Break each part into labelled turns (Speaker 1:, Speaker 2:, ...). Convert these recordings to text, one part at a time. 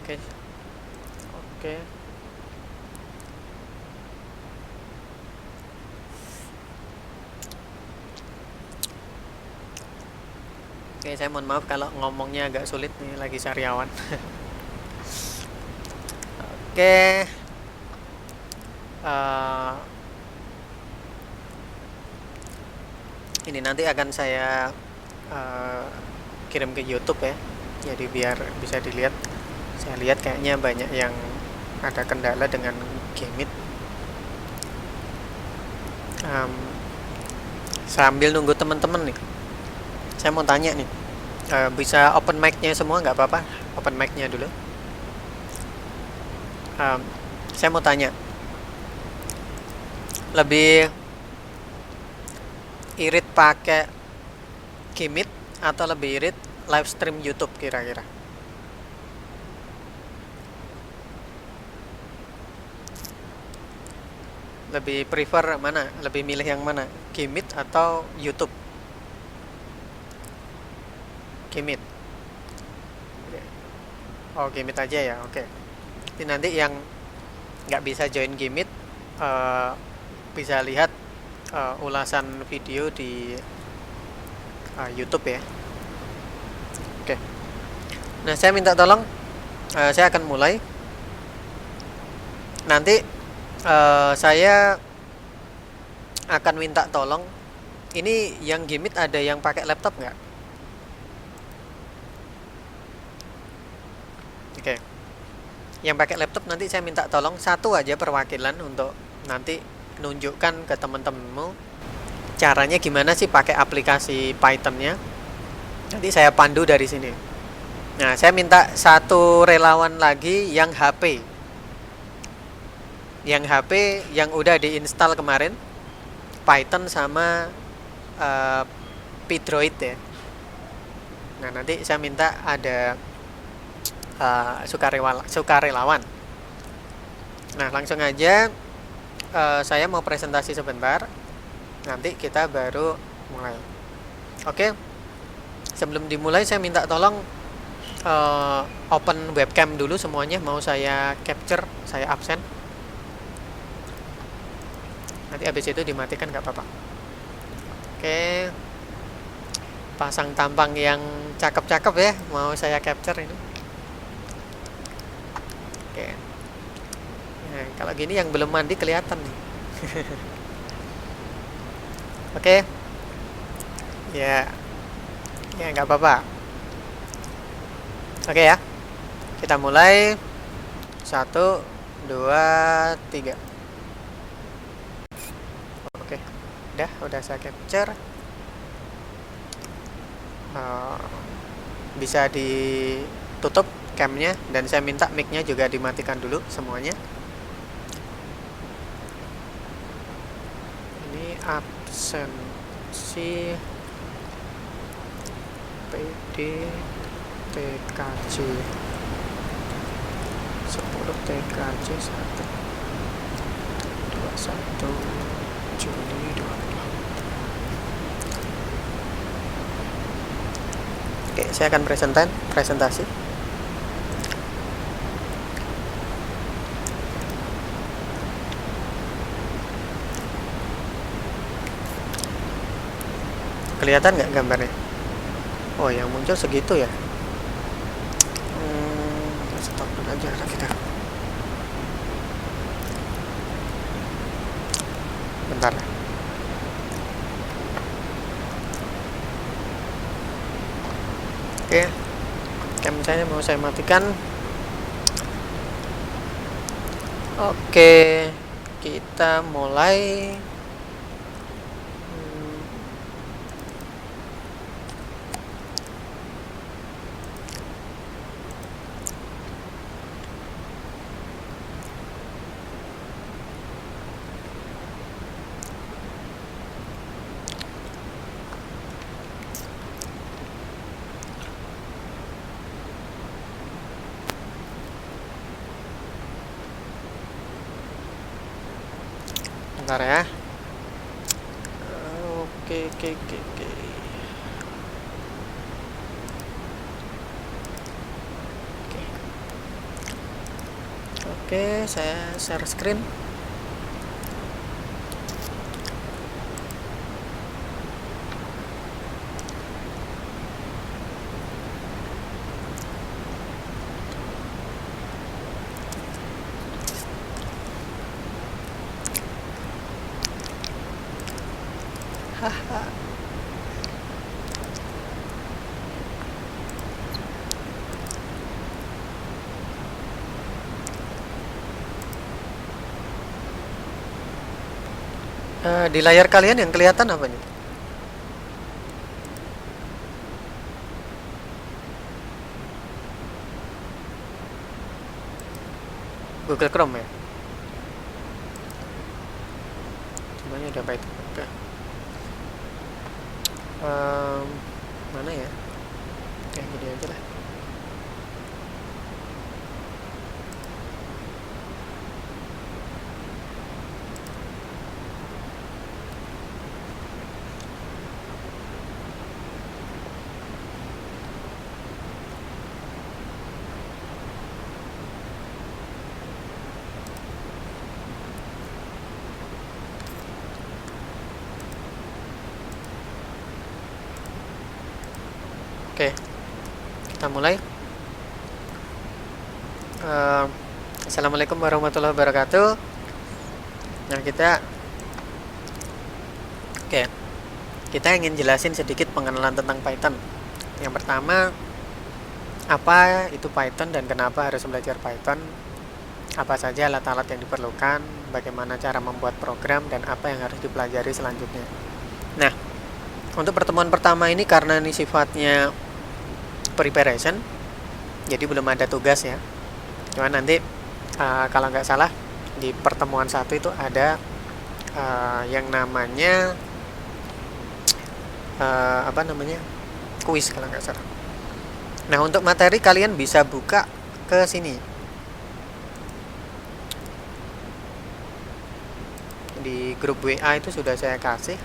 Speaker 1: Oke, oke. Oke, saya mohon maaf kalau ngomongnya agak sulit nih, lagi sariawan. Oke, uh, ini nanti akan saya kirim ke YouTube ya, jadi biar bisa dilihat. Saya lihat kayaknya banyak yang ada kendala dengan Gmeet. Sambil nunggu teman-teman nih, saya mau tanya nih, bisa open mic-nya semua nggak apa-apa? Open mic-nya dulu. Saya mau tanya, lebih irit pakai Gmeet atau lebih irit live stream YouTube kira-kira? Lebih prefer mana? Lebih milih yang mana? Gmeet atau YouTube? Gmeet. Oh, Gmeet aja ya. Oke. Jadi nanti yang nggak bisa join Gmeet bisa lihat ulasan video di YouTube ya. Oke. Nah, saya minta tolong. Saya akan mulai. Nanti saya akan minta tolong. Ini yang Gmeet ada yang pakai laptop nggak? Oke. Yang pakai laptop nanti saya minta tolong satu aja perwakilan untuk nanti nunjukkan ke teman-temanmu caranya gimana sih pakai aplikasi Python-nya. Nanti saya pandu dari sini. Nah, saya minta satu relawan lagi yang HP. Yang HP yang udah diinstal kemarin Python sama Pydroid ya. Nah, nanti saya minta ada sukarelawan. Nah, langsung aja saya mau presentasi sebentar. Nanti kita baru mulai. Oke. Sebelum dimulai saya minta tolong open webcam dulu semuanya. Mau saya capture, saya absen. Nanti habis itu dimatikan nggak apa-apa. Oke. Pasang tampang yang cakep-cakep ya. Mau saya capture ini. Oke. Nah, kalau gini yang belum mandi kelihatan nih. Oke. Ya. Ya, nggak apa-apa. Oke ya. Kita mulai. 1, 2, 3. Oke. Udah saya capture. Bisa ditutup camnya dan saya minta mic-nya juga dimatikan dulu semuanya. Ini absensi PD TKJ 10 TKJ 1 21 Juni 20. Oke, saya akan presentasi. Kelihatan nggak gambarnya? Oh, yang muncul segitu ya. Stop aja kita. Bentar. Oke. Cam saya mau saya matikan. Oke. Kita mulai. Bentar ya. Oke. Oke, saya share screen. Di layar kalian yang kelihatan apa nih? Google Chrome ya? Semuanya udah baik. Oke. Mana ya? Oke, gini aja lah. Oke, kita mulai. Assalamualaikum warahmatullahi wabarakatuh. Nah, kita ingin jelasin sedikit pengenalan tentang Python. Yang pertama, apa itu Python dan kenapa harus belajar Python? Apa saja alat-alat yang diperlukan? Bagaimana cara membuat program dan apa yang harus dipelajari selanjutnya? Nah, untuk pertemuan pertama ini karena ini sifatnya preparation, jadi belum ada tugas ya. Cuman nanti kalau nggak salah di pertemuan 1 itu ada yang namanya kuis kalau nggak salah. Nah, untuk materi kalian bisa buka ke sini di grup WA, itu sudah saya kasih.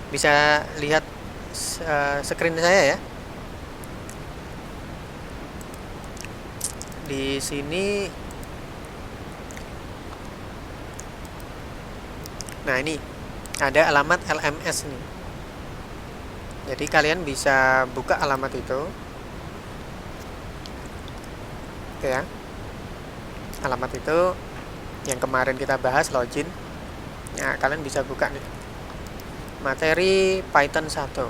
Speaker 1: Bisa lihat screen saya ya. Di sini. Nah, ini ada alamat LMS nih. Jadi kalian bisa buka alamat itu. Oke ya. Alamat itu yang kemarin kita bahas, login. Nah, kalian bisa buka nih. Materi Python 1.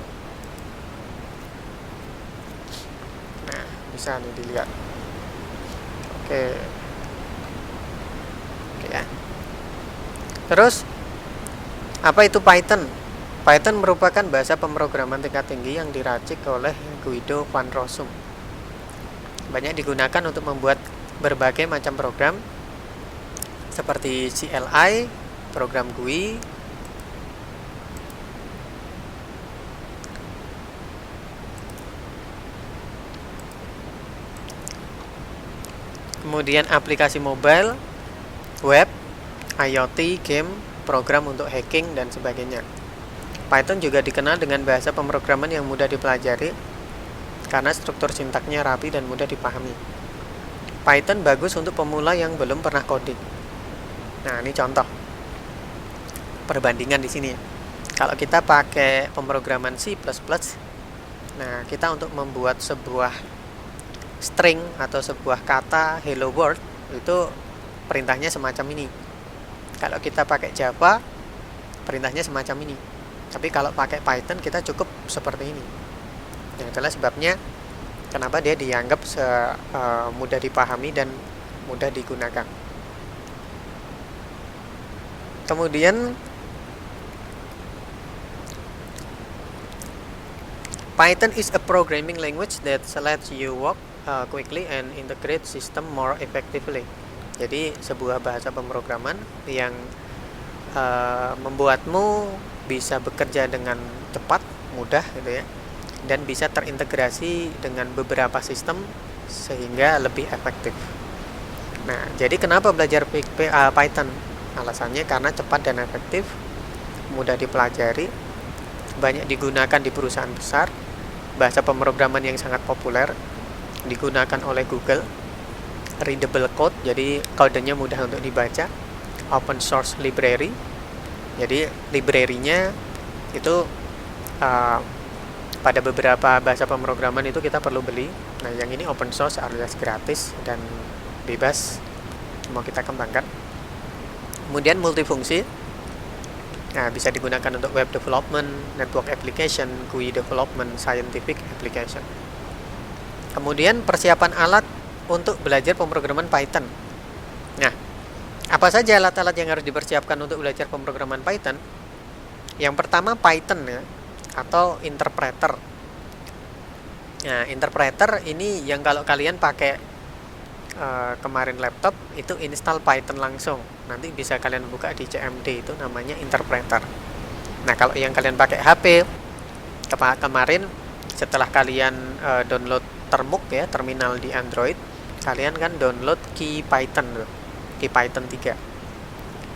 Speaker 1: Nah, bisa nih dilihat. Oke ya. Terus apa itu Python? Python merupakan bahasa pemrograman tingkat tinggi yang diracik oleh Guido van Rossum. Banyak digunakan untuk membuat berbagai macam program seperti CLI, program GUI, kemudian aplikasi mobile, web, IoT, game, program untuk hacking, dan sebagainya. Python juga dikenal dengan bahasa pemrograman yang mudah dipelajari karena struktur sintaknya rapi dan mudah dipahami. Python bagus untuk pemula yang belum pernah coding. Nah, ini contoh perbandingan di sini. Kalau kita pakai pemrograman C++, nah kita untuk membuat sebuah string atau sebuah kata hello world itu perintahnya semacam ini. Kalau kita pakai Java, perintahnya semacam ini. Tapi kalau pakai Python kita cukup seperti ini. Yang itulah sebabnya kenapa dia dianggap mudah dipahami dan mudah digunakan. Kemudian Python is a programming language that lets you work quickly and integrate system more effectively. Jadi sebuah bahasa pemrograman yang membuatmu bisa bekerja dengan cepat, mudah gitu ya, dan bisa terintegrasi dengan beberapa sistem sehingga lebih efektif. Nah, jadi kenapa belajar Python? Alasannya karena cepat dan efektif, mudah dipelajari, banyak digunakan di perusahaan besar, bahasa pemrograman yang sangat populer, digunakan oleh Google, readable code, jadi kodenya mudah untuk dibaca. Open source library, jadi library-nya itu pada beberapa bahasa pemrograman itu kita perlu beli. Nah, yang ini open source alias gratis dan bebas, mau kita kembangkan. Kemudian multifungsi, nah bisa digunakan untuk web development, network application, GUI development, scientific application. Kemudian persiapan alat untuk belajar pemrograman Python. Nah, apa saja alat-alat yang harus dipersiapkan untuk belajar pemrograman Python? Yang pertama Python ya, atau interpreter. Nah, interpreter ini yang kalau kalian pakai kemarin laptop itu install Python langsung. Nanti bisa kalian buka di CMD, itu namanya interpreter. Nah, kalau yang kalian pakai HP kemarin setelah kalian download Termux ya, terminal di Android, kalian kan download Key Python loh, Key Python 3.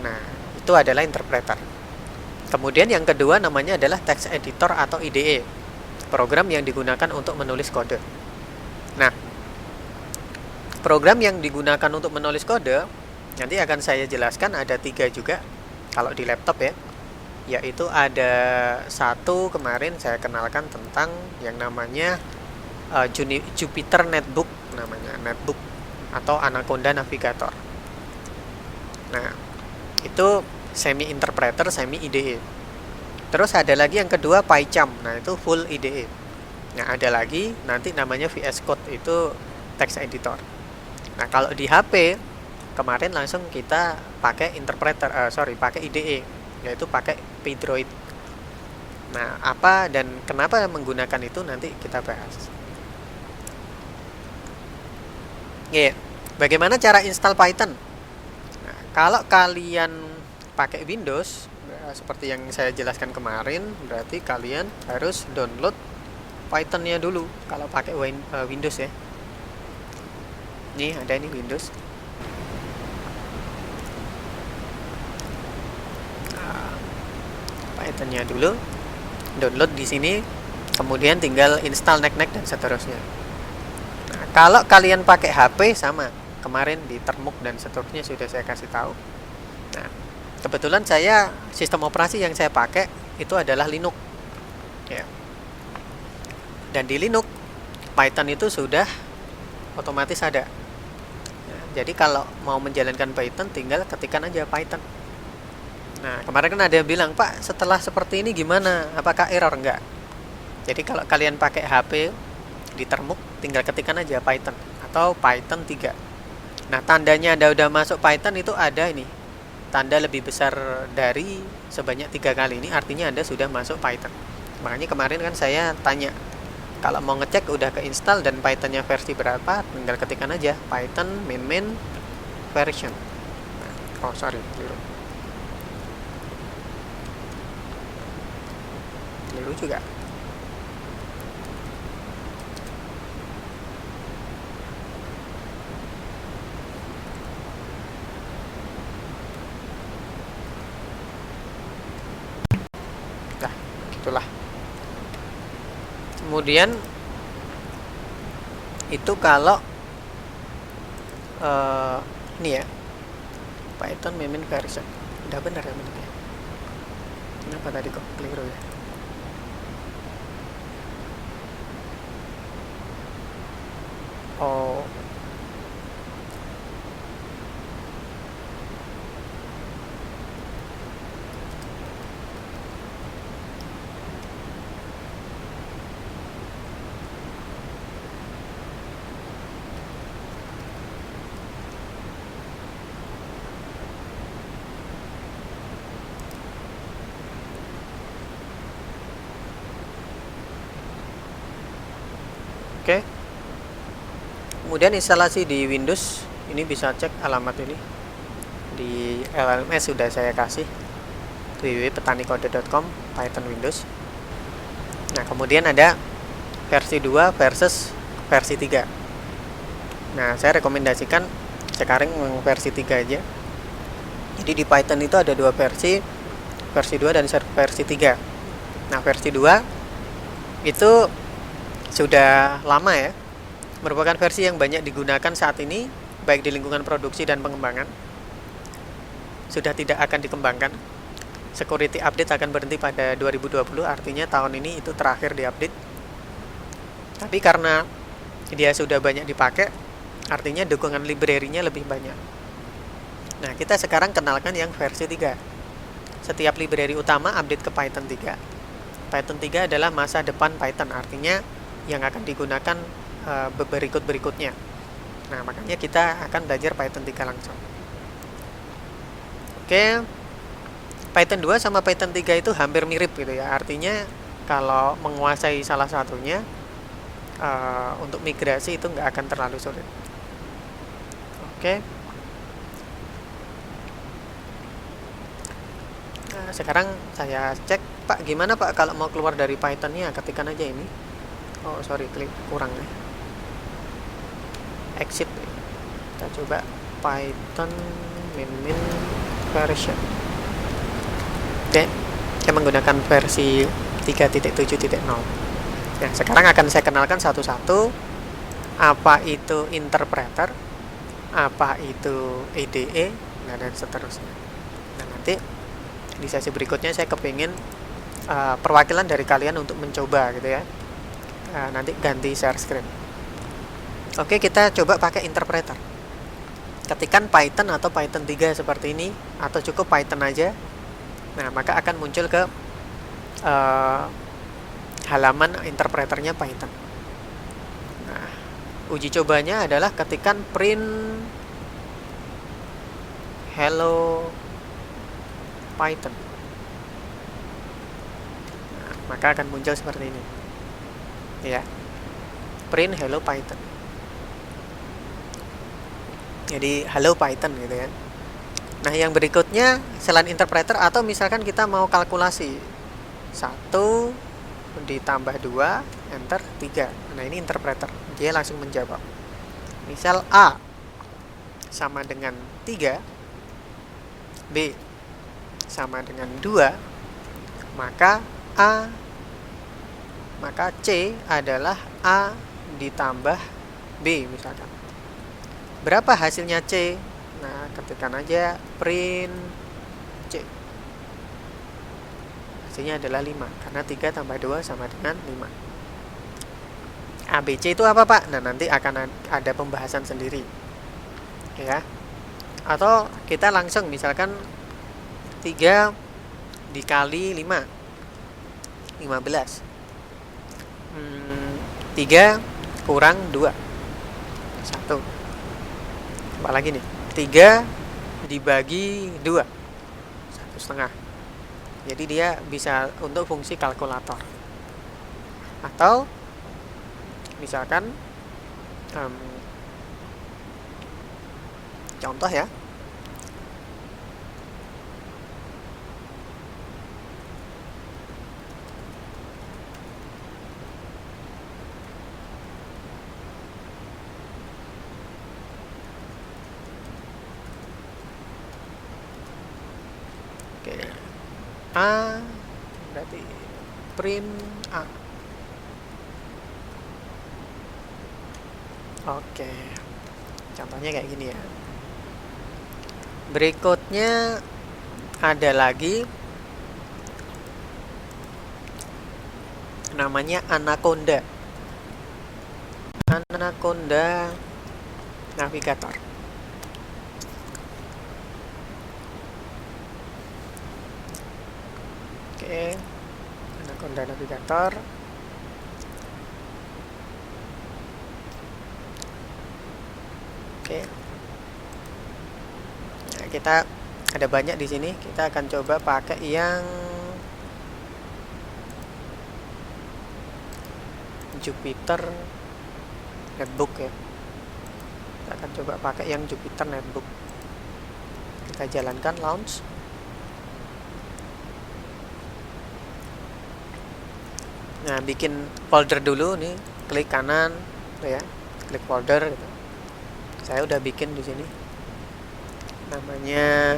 Speaker 1: Nah, itu adalah interpreter. Kemudian yang kedua namanya adalah text editor atau IDE, program yang digunakan untuk menulis kode. Nah, program yang digunakan untuk menulis kode nanti akan saya jelaskan, ada 3 juga kalau di laptop ya, yaitu ada satu kemarin saya kenalkan tentang yang namanya Jupyter Netbook, namanya Netbook atau Anaconda Navigator. Nah, itu semi interpreter, semi IDE. Terus ada lagi yang kedua PyCharm, nah itu full IDE. Nah, ada lagi nanti namanya VS Code, itu text editor. Nah, kalau di HP kemarin langsung kita pakai interpreter, pakai IDE, yaitu pakai Pydroid. Nah, apa dan kenapa menggunakan itu nanti kita bahas. Bagaimana cara install Python? Nah, kalau kalian pakai Windows, seperti yang saya jelaskan kemarin, berarti kalian harus download Python-nya dulu. Kalau pakai Windows ya. Nih ada ini Windows. Python-nya dulu, download di sini, kemudian tinggal install dan seterusnya. Nah, kalau kalian pakai HP sama, kemarin di Termux dan seterusnya sudah saya kasih tahu. Nah, kebetulan saya sistem operasi yang saya pakai itu adalah Linux. Ya. Dan di Linux Python itu sudah otomatis ada. Nah, jadi kalau mau menjalankan Python tinggal ketikkan aja Python. Nah, kemarin kan ada yang bilang, "Pak, setelah seperti ini gimana? Apakah error?" Enggak. Jadi kalau kalian pakai HP di Termux tinggal ketikkan aja Python atau Python 3. Nah, tandanya Anda udah masuk Python itu ada ini. Tanda lebih besar dari sebanyak 3 kali, ini artinya Anda sudah masuk Python. Makanya kemarin kan saya tanya, kalau mau ngecek udah keinstall dan Pythonnya versi berapa, tinggal ketikkan aja Python main version. Keliru juga. Nah, gitulah. Kemudian itu kalau ini ya, Python main version udah benar ya benar ya. Kenapa tadi kok keliru ya? Oh, oke. Kemudian instalasi di Windows, ini bisa cek alamat ini di LLMS sudah saya kasih, www.petanikode.com, Python Windows. Nah, kemudian ada versi 2 versus versi 3. Nah, saya rekomendasikan sekarang versi 3 aja. Jadi di Python itu ada 2 versi 2 dan versi 3. Nah, versi 2 itu sudah lama ya, merupakan versi yang banyak digunakan saat ini baik di lingkungan produksi dan pengembangan sudah tidak akan dikembangkan. Security update akan berhenti pada 2020, artinya tahun ini itu terakhir diupdate. Tapi karena dia sudah banyak dipakai, artinya dukungan library-nya lebih banyak. Nah, kita sekarang kenalkan yang versi 3. Setiap library utama update ke Python 3. Python 3 adalah masa depan Python, artinya yang akan digunakan berikut-berikutnya. Nah, makanya kita akan belajar Python 3 langsung. Oke. Python 2 sama Python 3 itu hampir mirip gitu ya. Artinya kalau menguasai salah satunya, untuk migrasi itu nggak akan terlalu sulit. Oke. Nah, sekarang saya cek, Pak, gimana Pak kalau mau keluar dari Python-nya? Ketikkan aja ini. Oh, sorry, klik kurang ya. Exit. Kita coba Python min version. Oke, saya menggunakan versi 3.7.0. Nah, sekarang akan saya kenalkan satu-satu apa itu interpreter, apa itu IDE, dan seterusnya. Nah, nanti di sesi berikutnya saya kepingin perwakilan dari kalian untuk mencoba gitu ya. Nanti ganti share screen. Oke, kita coba pakai interpreter. Ketikkan Python atau Python 3 seperti ini, atau cukup Python aja. Nah, maka akan muncul ke halaman interpreternya Python. Nah, uji cobanya adalah ketikkan print hello Python. Nah, maka akan muncul seperti ini. Ya. Print hello Python. Jadi hello Python gitu ya. Nah, yang berikutnya selain interpreter, atau misalkan kita mau kalkulasi 1 ditambah 2, enter 3. Nah, ini interpreter. Dia langsung menjawab. Misal A sama dengan 3, B sama dengan 2, maka C adalah A ditambah B misalkan. Berapa hasilnya C? Nah, ketikkan aja print C. Hasilnya adalah 5, karena 3 tambah 2 sama dengan 5. ABC itu apa, Pak? Nah, nanti akan ada pembahasan sendiri. Ya. Atau kita langsung misalkan 3 dikali 5, 15. 3 kurang 2, 1. Apalagi nih? 3 dibagi 2, 1,5. Jadi dia bisa untuk fungsi kalkulator. Atau misalkan contoh ya, A berarti print A. Oke, contohnya kayak gini ya. Berikutnya ada lagi namanya Anaconda. Anaconda Navigator. Oke, Anaconda Navigator. Oke. Nah, kita ada banyak di sini. Kita akan coba pakai yang Jupyter Notebook ya. Kita akan coba pakai yang Jupyter Notebook. Kita jalankan launch. Nah, bikin folder dulu nih, klik kanan, ya, klik folder. Gitu. Saya udah bikin di sini, namanya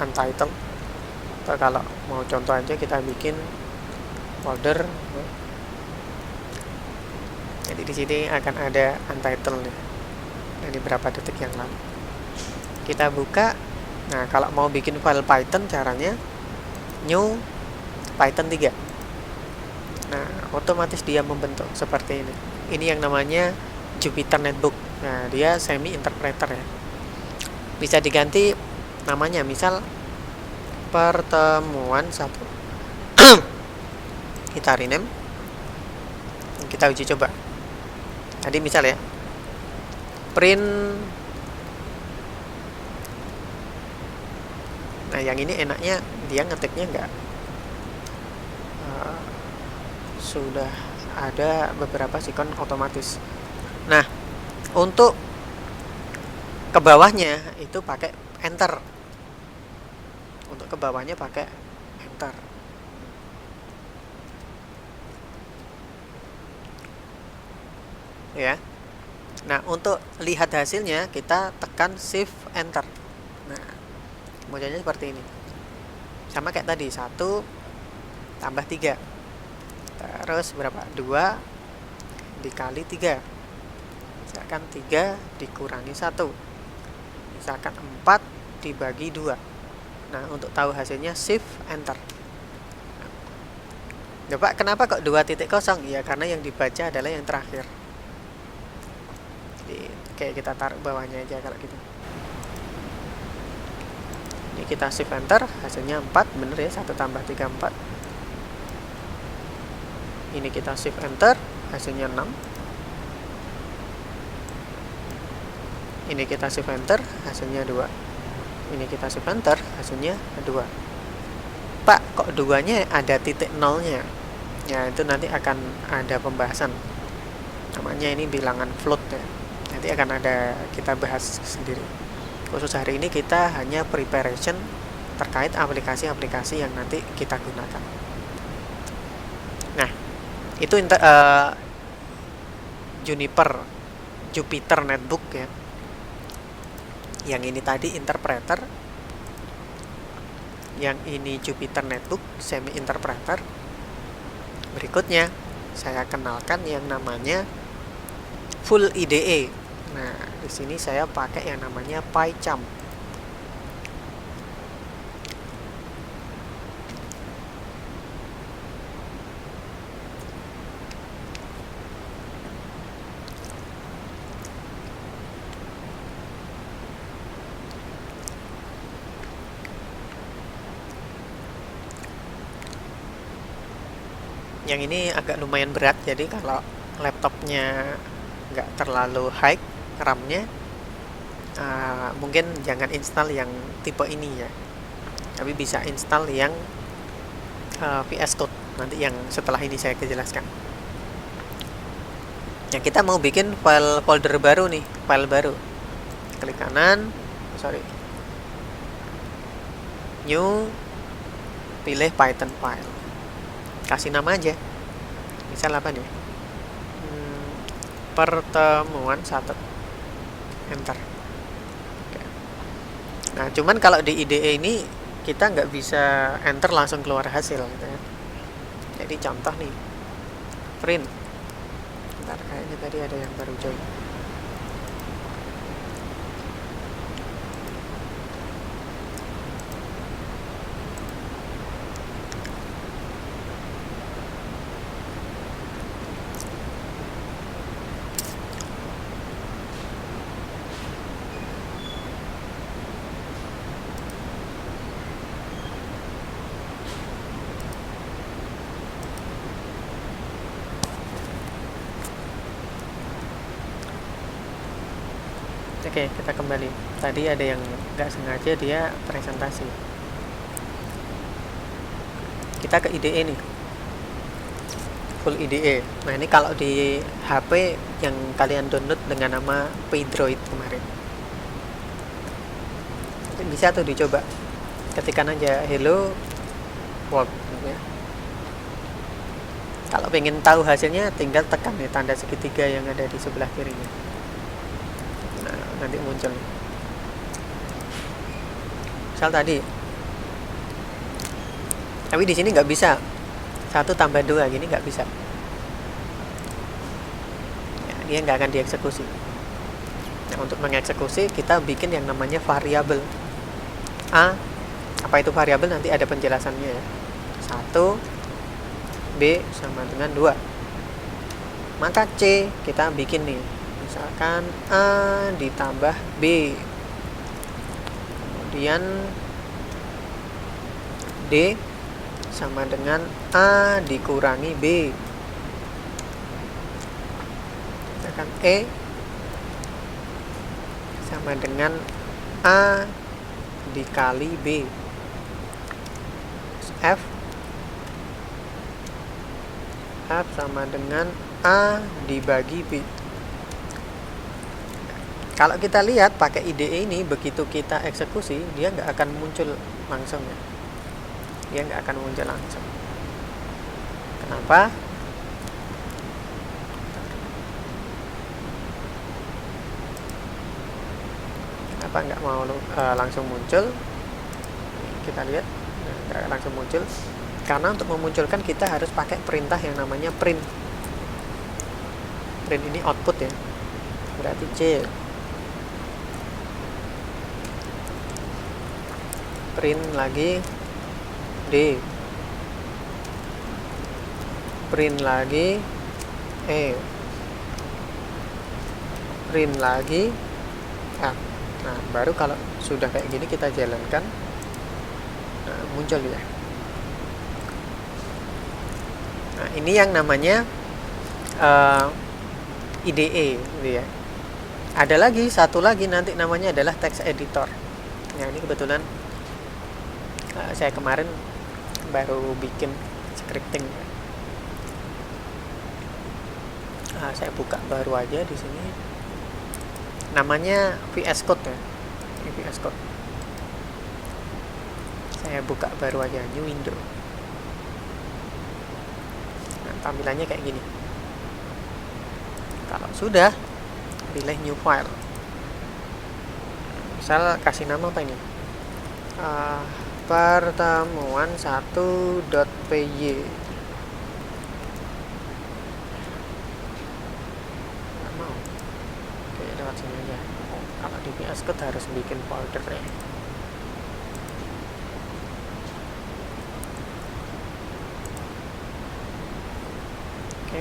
Speaker 1: untitled. Atau kalau mau contoh aja kita bikin folder. Jadi di sini akan ada untitled nih. Nah, ini berapa detik yang lalu. Kita buka. Nah, kalau mau bikin file Python caranya new Python 3. Nah, otomatis dia membentuk seperti ini. Ini yang namanya Jupyter Notebook. Nah, dia semi interpreter ya. Bisa diganti namanya, misal pertemuan 1. Kita rename. Kita uji coba. Tadi misal ya, print. Nah, yang ini enaknya dia ngetiknya enggak sudah ada beberapa sikon otomatis. Nah, untuk ke bawahnya itu pakai enter. Untuk ke bawahnya pakai enter. Ya. Nah, untuk lihat hasilnya kita tekan shift enter. Nah, modelnya seperti ini. Sama kayak tadi, 1 tambah 3. Terus berapa? 2 dikali 3. Misalkan 3 dikurangi 1. Misalkan 4 dibagi 2. Nah, untuk tahu hasilnya shift enter. Nah, Pak, kenapa kok 2.0? Ya, karena yang dibaca adalah yang terakhir. Jadi, kayak kita taruh bawahnya aja kalau gitu. Ini kita shift enter, hasilnya 4, bener ya, 1 tambah 3, 4. Ini kita shift enter, hasilnya 6. Ini kita shift enter, hasilnya 2. Ini kita shift enter, hasilnya 2. Pak, kok 2-nya ada titik nolnya? Ya, itu nanti akan ada pembahasan. Namanya ini bilangan float ya. Nanti akan ada kita bahas sendiri. Khusus hari ini kita hanya preparation terkait aplikasi-aplikasi yang nanti kita gunakan. Nah, itu Jupyter Notebook ya. Yang ini tadi interpreter. Yang ini Jupyter Notebook semi interpreter. Berikutnya saya kenalkan yang namanya full IDE. Nah, di sini saya pakai yang namanya PyCharm. Yang ini agak lumayan berat, jadi kalau laptopnya nggak terlalu high RAM-nya, mungkin jangan install yang tipe ini ya, tapi bisa install yang VS Code nanti yang setelah ini saya jelaskan. Yang kita mau bikin folder baru nih, file baru, klik kanan, new, pilih Python file, kasih nama aja, misal apa nih, pertemuan 1, enter. Oke. Nah, cuman kalau di IDE ini kita nggak bisa enter langsung keluar hasil gitu ya. Jadi contoh nih, print. Bentar, kayaknya tadi ada yang baru join. Oke, kita kembali. Tadi ada yang nggak sengaja dia presentasi. Kita ke IDE nih, full IDE. Nah, ini kalau di HP yang kalian download dengan nama Pydroid kemarin, bisa tuh dicoba. Ketikkan aja hello world ya. Kalau pengen tahu hasilnya, tinggal tekan ya tanda segitiga yang ada di sebelah kirinya. Nah, nanti muncul. Misal tadi, tapi di sini nggak bisa 1 tambah 2 gini, nggak bisa ya, dia nggak akan dieksekusi. Nah, untuk mengeksekusi kita bikin yang namanya variabel A. Apa itu variabel? Nanti ada penjelasannya ya. 1, B sama dengan 2. Maka C kita bikin nih. Misalkan A ditambah B. Kemudian D sama dengan A dikurangi B. Misalkan E sama dengan A dikali B. F sama dengan A dibagi B. Kalau kita lihat pakai IDE ini, begitu kita eksekusi, dia nggak akan muncul langsung ya. Dia nggak akan muncul langsung. Kenapa? Kenapa nggak mau langsung muncul? Kita lihat, nggak langsung muncul. Karena untuk memunculkan kita harus pakai perintah yang namanya print. Print ini output ya. Berarti C. Print lagi D. Print lagi E. Print lagi F. Nah, baru kalau sudah kayak gini kita jalankan, nah, muncul ya. Nah, ini yang namanya IDE gitu ya. Ada lagi satu lagi nanti namanya adalah text editor. Nah, ini kebetulan saya kemarin baru bikin scripting. Saya buka baru aja di sini. Namanya VS Code ya. Ini VS Code. Saya buka baru aja, new window. Nah, tampilannya kayak gini. Kalau sudah, pilih new file. Misal kasih nama apa ini? Pertemuan 1.py. Nggak mau. Oke, lewat sini aja. Kalau di VS Code harus bikin folder ya. Oke.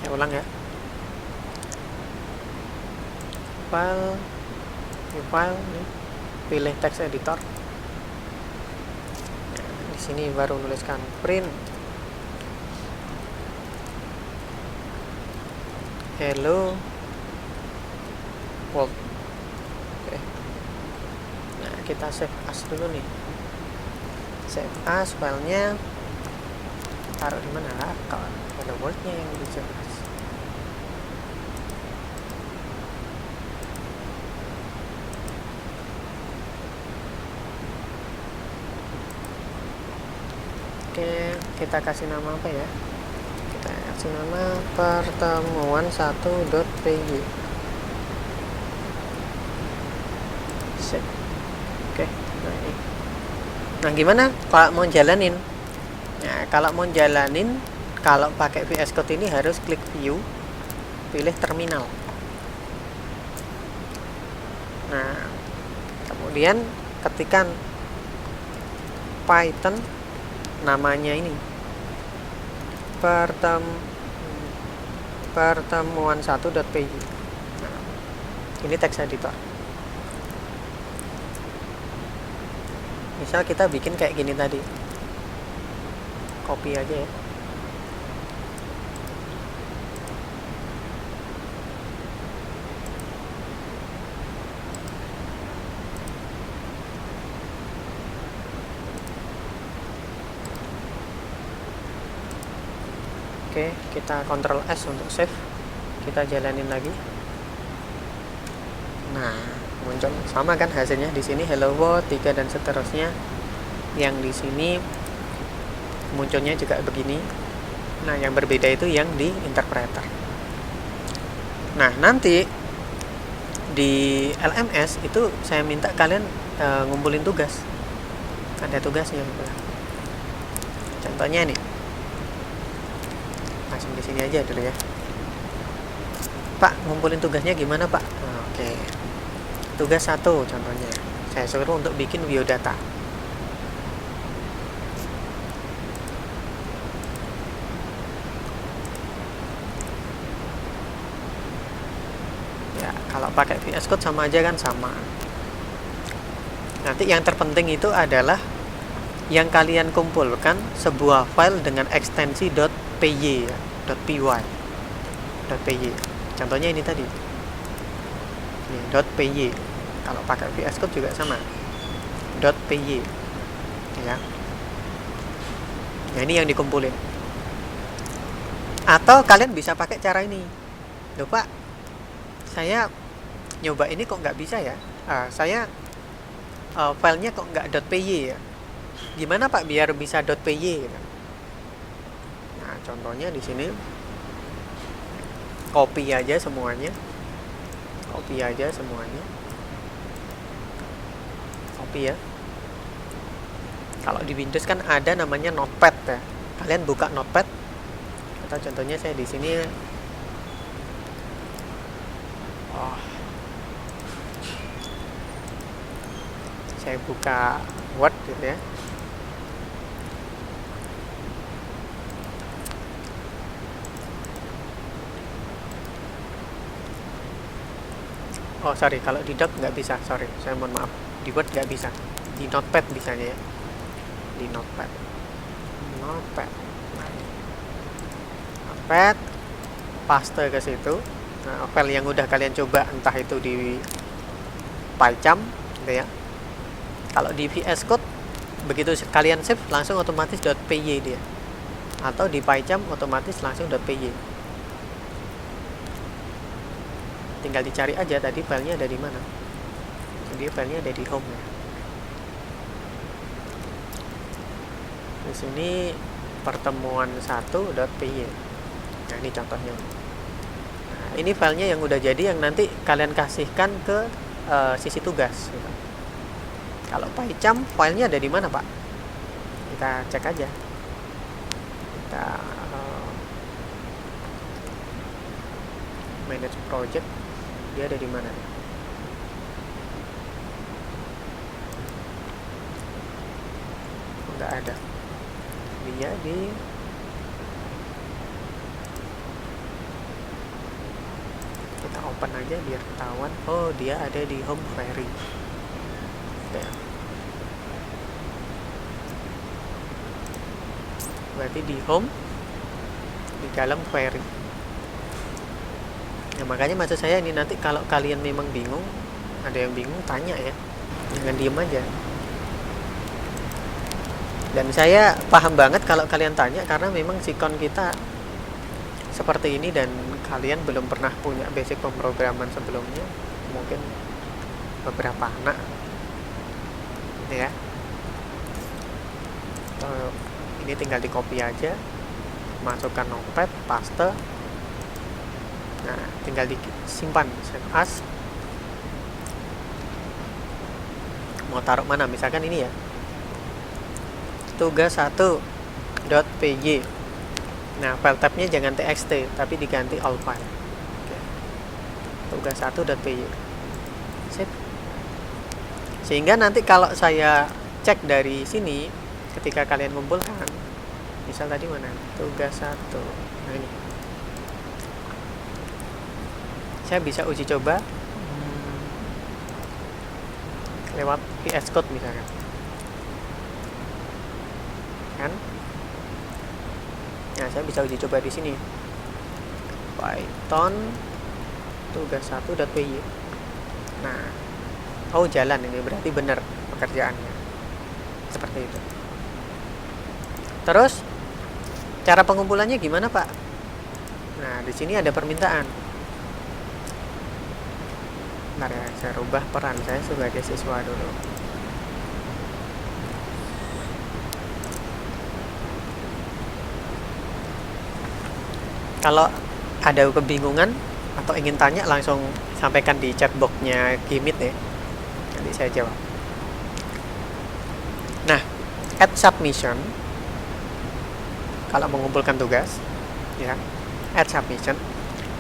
Speaker 1: Saya ulang ya. File, new file, nih. Pilih text editor. Nah, di sini baru nuliskan print hello world. Oke. Nah, kita save as dulu nih. Save as filenya taruh di mana lah? Kalau hello world-nya yang di save as. Oke, kita kasih nama apa ya? Kita kasih nama pertemuan 1.py. Save. Oke, nah gimana kalau mau jalanin? Nah, kalau mau jalanin, kalau pakai VS Code ini harus klik view, pilih terminal. Nah, kemudian ketikkan Python namanya ini pertemuan 1.py. Nah, ini text editor. Misal kita bikin kayak gini tadi, copy aja ya. Oke, kita Ctrl S untuk save. Kita jalanin lagi. Nah, muncul sama kan hasilnya. Di sini hello world 3 dan seterusnya. Yang di sini munculnya juga begini. Nah, yang berbeda itu yang di interpreter. Nah, nanti di LMS itu saya minta kalian ngumpulin tugas. Ada tugasnya. Contohnya nih. Langsung di sini aja dulu ya. Pak, ngumpulin tugasnya gimana Pak? Nah, oke. Tugas 1 contohnya, saya suruh untuk bikin biodata. Ya, kalau pakai VS Code sama aja kan sama. Nanti yang terpenting itu adalah yang kalian kumpulkan sebuah file dengan ekstensi .py ya, .py. .py. Contohnya ini tadi. Ini .py. Kalau pakai VS Code juga sama. .py. Ya. Nah, ini yang dikumpulin. Atau kalian bisa pakai cara ini. Loh Pak, saya nyoba ini kok nggak bisa ya? Saya filenya kok nggak .py ya? Gimana Pak biar bisa .py? Nah, contohnya di sini copy aja semuanya. Copy ya. Kalau di Windows kan ada namanya Notepad ya. Kalian buka Notepad. Atau contohnya saya di sini. Saya buka Word gitu ya. Oh sorry, kalau di Doc nggak bisa, sorry, saya mohon maaf. Di Word nggak bisa, di Notepad bisanya ya. Di Notepad, paste ke situ. Nah, file yang udah kalian coba, entah itu di PyCharm, gitu ya. Kalau di VS Code, begitu kalian save langsung otomatis .py dia. Atau di PyCharm otomatis langsung .py. Tinggal dicari aja tadi filenya ada di mana. Jadi filenya ada di home ya. Di sini pertemuan 1.py. Nah, ini contohnya. Nah, ini filenya yang udah jadi yang nanti kalian kasihkan ke sisi tugas gitu. Kalau PyCharm filenya ada di mana, Pak? Kita cek aja. Kita manage project, dia ada di mana? Nggak ada. Dia di kita open aja biar ketahuan. Oh, dia ada di home query. Ya. Berarti di home, di dalam query. Nah, makanya maksud saya ini nanti kalau kalian memang bingung, ada yang bingung tanya ya, jangan diem aja. Dan saya paham banget kalau kalian tanya karena memang sikon kita seperti ini dan kalian belum pernah punya basic pemrograman sebelumnya, mungkin beberapa anak ya. Ini tinggal di copy aja, masukkan notepad, paste. Nah, tinggal disimpan, save as. Mau taruh mana? Misalkan ini ya. Tugas 1.py. Nah, file tabnya jangan txt, tapi diganti all file. Oke. Tugas 1.py. Sip. Sehingga nanti kalau saya cek dari sini, ketika kalian kumpulkan, misal tadi mana? Tugas 1. Nah, ini. Saya bisa uji coba lewat VS Code misalkan. Kan? Nah, saya bisa uji coba di sini. Python tugas 1.py. Nah, oh jalan ini berarti benar pekerjaannya. Seperti itu. Terus cara pengumpulannya gimana, Pak? Nah, di sini ada permintaan. Bentar ya, saya rubah peran saya sebagai siswa dulu. Kalau ada kebingungan atau ingin tanya langsung sampaikan di chatboxnya Gmeet ya. Nanti saya jawab. Nah, at submission, kalau mengumpulkan tugas, ya, at submission,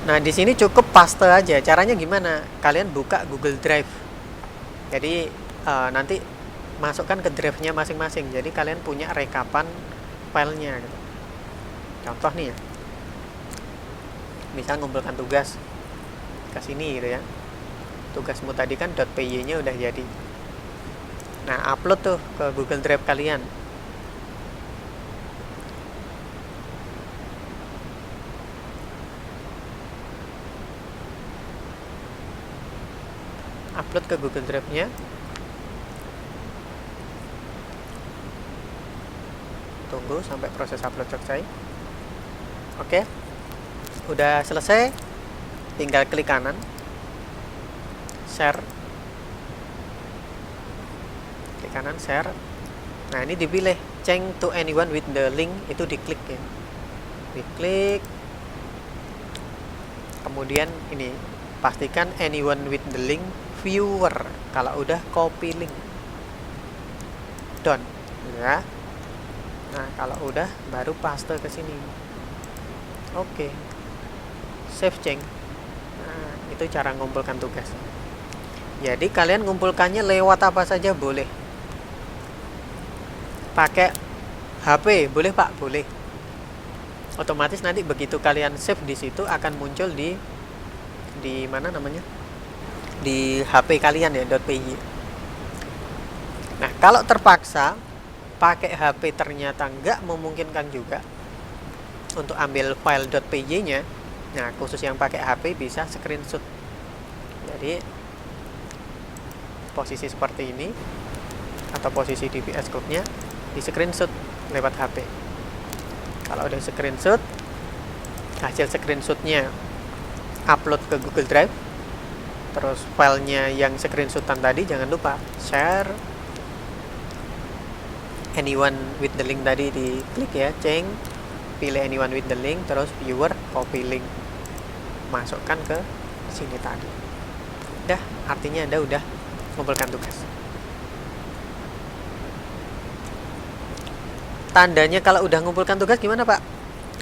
Speaker 1: Nah, di sini cukup paste aja. Caranya gimana? Kalian buka Google Drive. Jadi nanti masukkan ke drive-nya masing-masing. Jadi kalian punya rekapan filenya gitu. Contoh nih ya. Misal ngumpulkan tugas ke sini gitu ya. Tugasmu tadi kan .py-nya udah jadi. Nah, upload tuh ke Google Drive kalian. Upload ke Google Drive-nya. Tunggu sampai proses upload selesai. Oke. Udah selesai. Tinggal klik kanan. Share. Klik kanan share. Nah, ini dipilih change to anyone with the link, itu diklik ya. Diklik. Kemudian ini pastikan anyone with the link viewer. Kalau udah copy link. Done. Ya. Nah, kalau udah baru paste ke sini. Oke. Save change. Nah, itu cara ngumpulkan tugas. Jadi kalian ngumpulkannya lewat apa saja boleh. Pakai HP boleh Pak, boleh. Otomatis nanti begitu kalian save di situ akan muncul di mana namanya? Di HP kalian ya, .py. Nah, kalau terpaksa pakai HP ternyata nggak memungkinkan juga untuk ambil file .py-nya. Nah, khusus yang pakai HP bisa screenshot. Jadi posisi seperti ini atau posisi di VS Code-nya di screenshot lewat HP. Kalau udah screenshot, hasil screenshotnya upload ke Google Drive. Terus filenya yang screenshotan tadi jangan lupa share. Anyone with the link tadi diklik ya, change, pilih anyone with the link, terus viewer, copy link, masukkan ke sini tadi. Udah, artinya Anda udah mengumpulkan tugas. Tandanya kalau udah mengumpulkan tugas gimana Pak?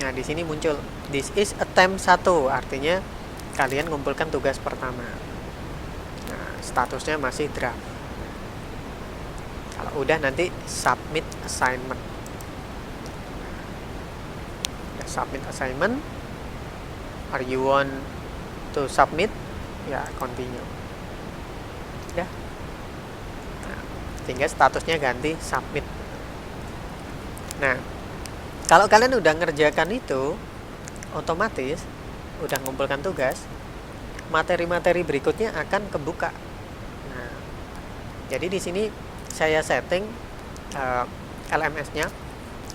Speaker 1: Nah, di sini muncul this is attempt 1, artinya kalian mengumpulkan tugas pertama. Nah, statusnya masih draft. Kalau udah nanti submit assignment. Ya, submit assignment. Are you want to submit? Ya, continue. Udah. Nah, sehingga statusnya ganti submit. Nah, kalau kalian udah ngerjakan itu, otomatis udah ngumpulkan tugas, materi-materi berikutnya akan kebuka. Nah, jadi di sini saya setting LMS-nya.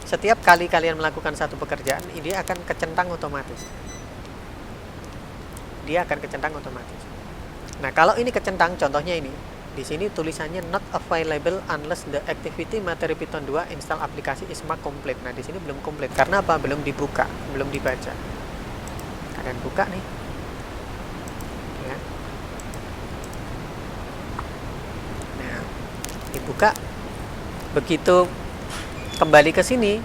Speaker 1: Setiap kali kalian melakukan satu pekerjaan, ini akan kecentang otomatis. Dia akan kecentang otomatis. Nah, kalau ini kecentang, contohnya ini. Di sini tulisannya not available unless the activity materi Python 2 install aplikasi is marked complete. Nah, di sini belum komplit. Karena apa? Belum dibuka, belum dibaca. Kalian buka nih. Ya. Nah, dibuka. Begitu kembali ke sini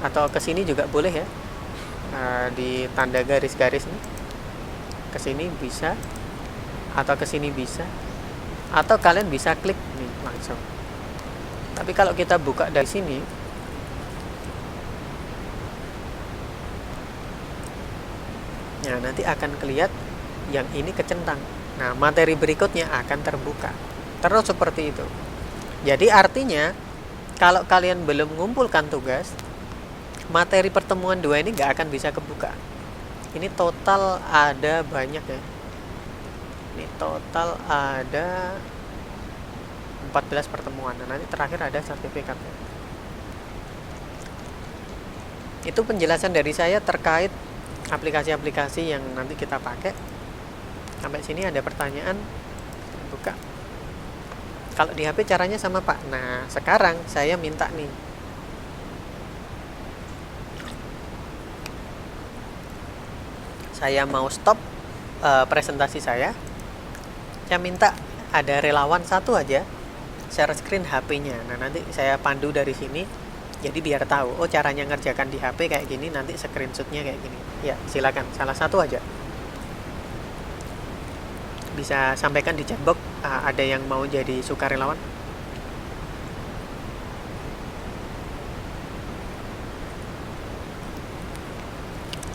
Speaker 1: atau ke sini juga boleh ya. Di tanda garis-garis nih. Ke sini bisa atau ke sini bisa. Atau kalian bisa klik nih langsung. Tapi kalau kita buka dari sini, nah nanti akan kelihatan yang ini kecentang. Nah, materi berikutnya akan terbuka. Terus seperti itu. Jadi artinya kalau kalian belum mengumpulkan tugas, materi pertemuan 2 ini nggak akan bisa kebuka. Ini total ada banyak ya. Ini total ada 14 pertemuan. Nah, nanti terakhir ada sertifikatnya. Itu penjelasan dari saya terkait aplikasi-aplikasi yang nanti kita pakai. Sampai sini ada pertanyaan? Buka. Kalau di HP caranya sama Pak. Nah, sekarang saya minta nih. Saya mau stop presentasi saya. Saya minta ada relawan satu aja share screen HP-nya. Nah, nanti saya pandu dari sini. Jadi biar tahu, oh caranya ngerjakan di HP kayak gini, nanti screenshot-nya kayak gini. Ya, silakan. Salah satu aja. Bisa sampaikan di chatbox, ada yang mau jadi sukarelawan?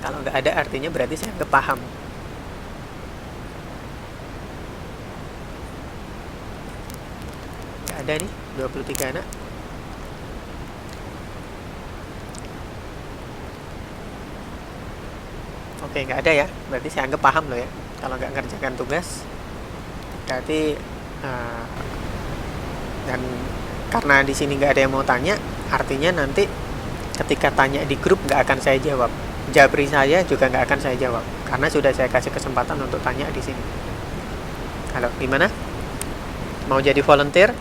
Speaker 1: Kalau nggak ada artinya berarti saya nggak paham. Nggak ada nih, 23 anak. Oke, nggak ada ya. Berarti saya anggap paham loh ya. Kalau nggak ngerjakan tugas, berarti dan karena di sini nggak ada yang mau tanya, artinya nanti ketika tanya di grup nggak akan saya jawab. Jabri saya juga nggak akan saya jawab karena sudah saya kasih kesempatan untuk tanya di sini. Halo, gimana? Mau jadi volunteer?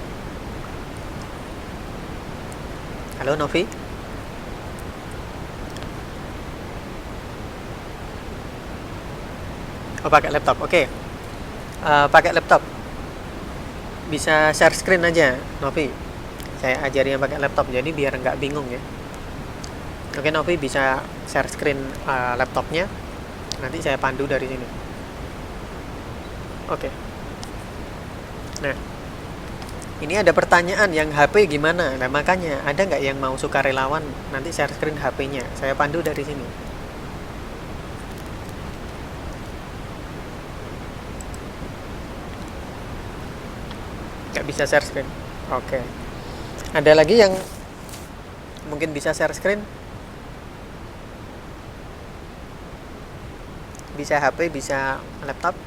Speaker 1: Halo Novi. Oh, pakai laptop. Oke. Pakai laptop. Bisa share screen aja, Novi. Saya ajari yang pakai laptop jadi biar nggak bingung ya. Oke, Novi bisa share screen laptopnya. Nanti saya pandu dari sini. Oke. Nah, ini ada pertanyaan yang HP gimana? Nah, makanya ada nggak yang mau sukarelawan nanti share screen HP-nya? Saya pandu dari sini. Nggak bisa share screen. Oke. Ada lagi yang mungkin bisa share screen? Bisa HP, bisa laptop?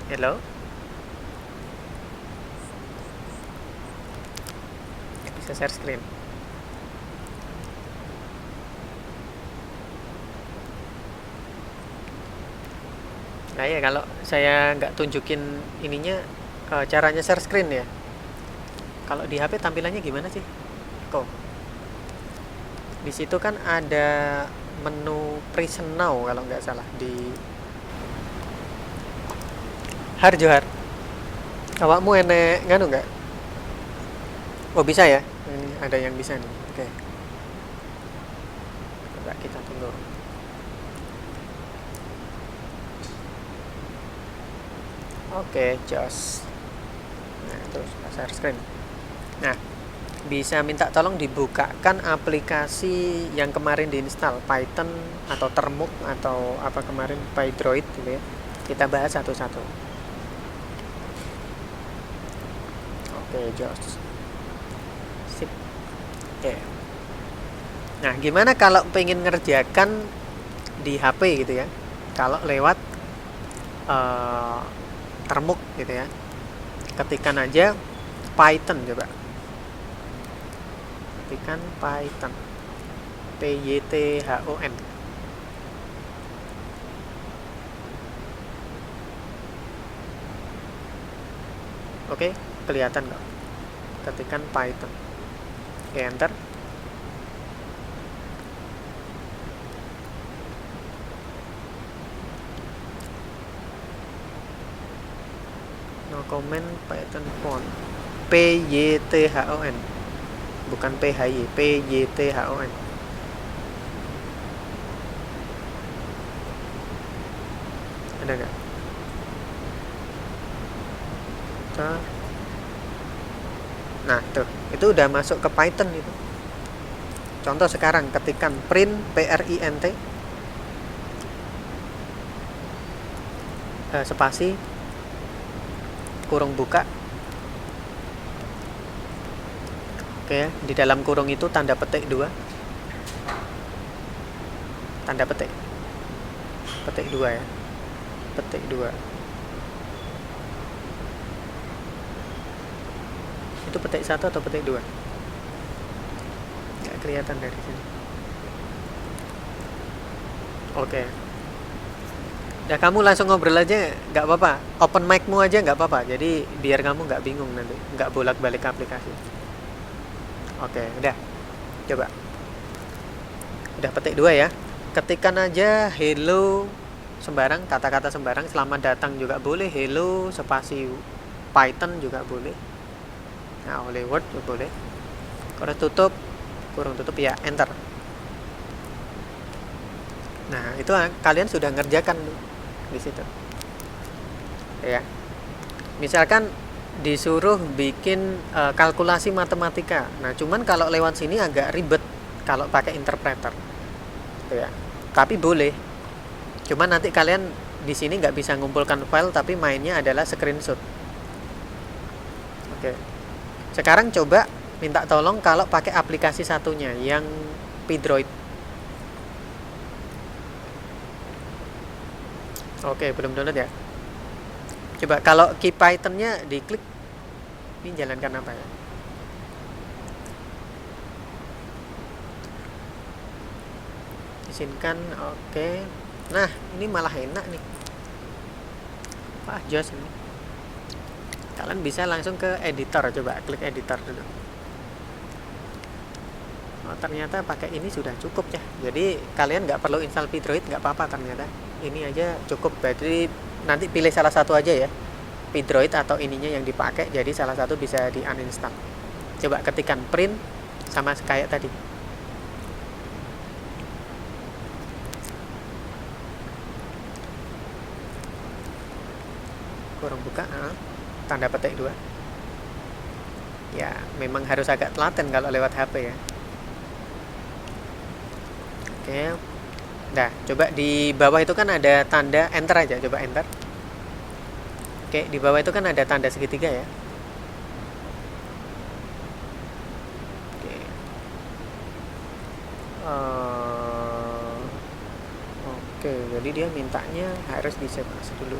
Speaker 1: Hello? Bisa share screen. Nah ya, kalau saya nggak tunjukin ininya, caranya share screen ya. Kalau di HP tampilannya gimana sih? Kok? Di situ kan ada menu Present Now kalau nggak salah di Johar. Awakmu enek nganu nggak? Oh bisa ya? Ini ada yang bisa nih. Oke. Coba kita tunggu. Oke, jos. Nah, terus share screen. Nah, bisa minta tolong dibukakan aplikasi yang kemarin diinstal, Python atau Termux atau apa kemarin, PyDroid gitu ya. Kita bahas satu-satu. Oke, jos. Sip. Oke. Nah, gimana kalau pengen ngerjakan di HP gitu ya? Kalau lewat Termux gitu ya. Ketikkan aja Python coba. Ketikkan Python. Python. Oke, kelihatan nggak? Ketikkan Python. Oke, enter. No comment Python font. Python. Bukan PHY, Python. Ada nggak? Nah, tuh, itu udah masuk ke Python itu. Contoh sekarang ketikkan print spasi kurung buka. Oke, di dalam kurung itu tanda petik 2. Tanda petik. Petik 2 ya. Petik 2. Itu petik 1 atau petik 2? Nggak kelihatan dari sini. Oke. Ya kamu langsung ngobrol aja, nggak apa-apa. Open mic-mu aja nggak apa-apa. Jadi biar kamu nggak bingung nanti, nggak bolak-balik aplikasi. Oke, udah. Coba. Udah petik 2 ya. Ketikkan aja hello sembarang, kata-kata sembarang. Selamat datang juga boleh. Hello spasi Python juga boleh. Nah, oleh Word juga boleh. Kalau tutup, kurung tutup ya, enter. Nah, itu kalian sudah ngerjakan di situ. Ya. Misalkan disuruh bikin kalkulasi matematika. Nah, cuman kalau lewat sini agak ribet kalau pakai interpreter. Ya. Tapi boleh. Cuman nanti kalian di sini nggak bisa ngumpulkan file, tapi mainnya adalah screenshot. Oke. Sekarang coba minta tolong kalau pakai aplikasi satunya yang Pdroid. Oke, belum download ya. Coba kalau key Python-nya diklik, ini jalankan apa ya? Izinkan, oke. Nah, ini malah enak nih. Wah, jos ini. Kalian bisa langsung ke editor, coba klik editor dulu. Oh, ternyata pakai ini sudah cukup ya. Jadi kalian nggak perlu install Pdroid, nggak apa-apa ternyata. Ini aja cukup. Jadi nanti pilih salah satu aja ya, Pdroid atau ininya yang dipakai. Jadi salah satu bisa di uninstall. Coba ketikkan print sama kayak tadi. Kurang buka, tanda petik 2. Ya, memang harus agak telaten kalau lewat HP ya. Oke. Nah, coba di bawah itu kan ada tanda enter aja, coba enter. Oke, di bawah itu kan ada tanda segitiga ya. Oke. Oke, jadi dia mintanya harus di save dulu.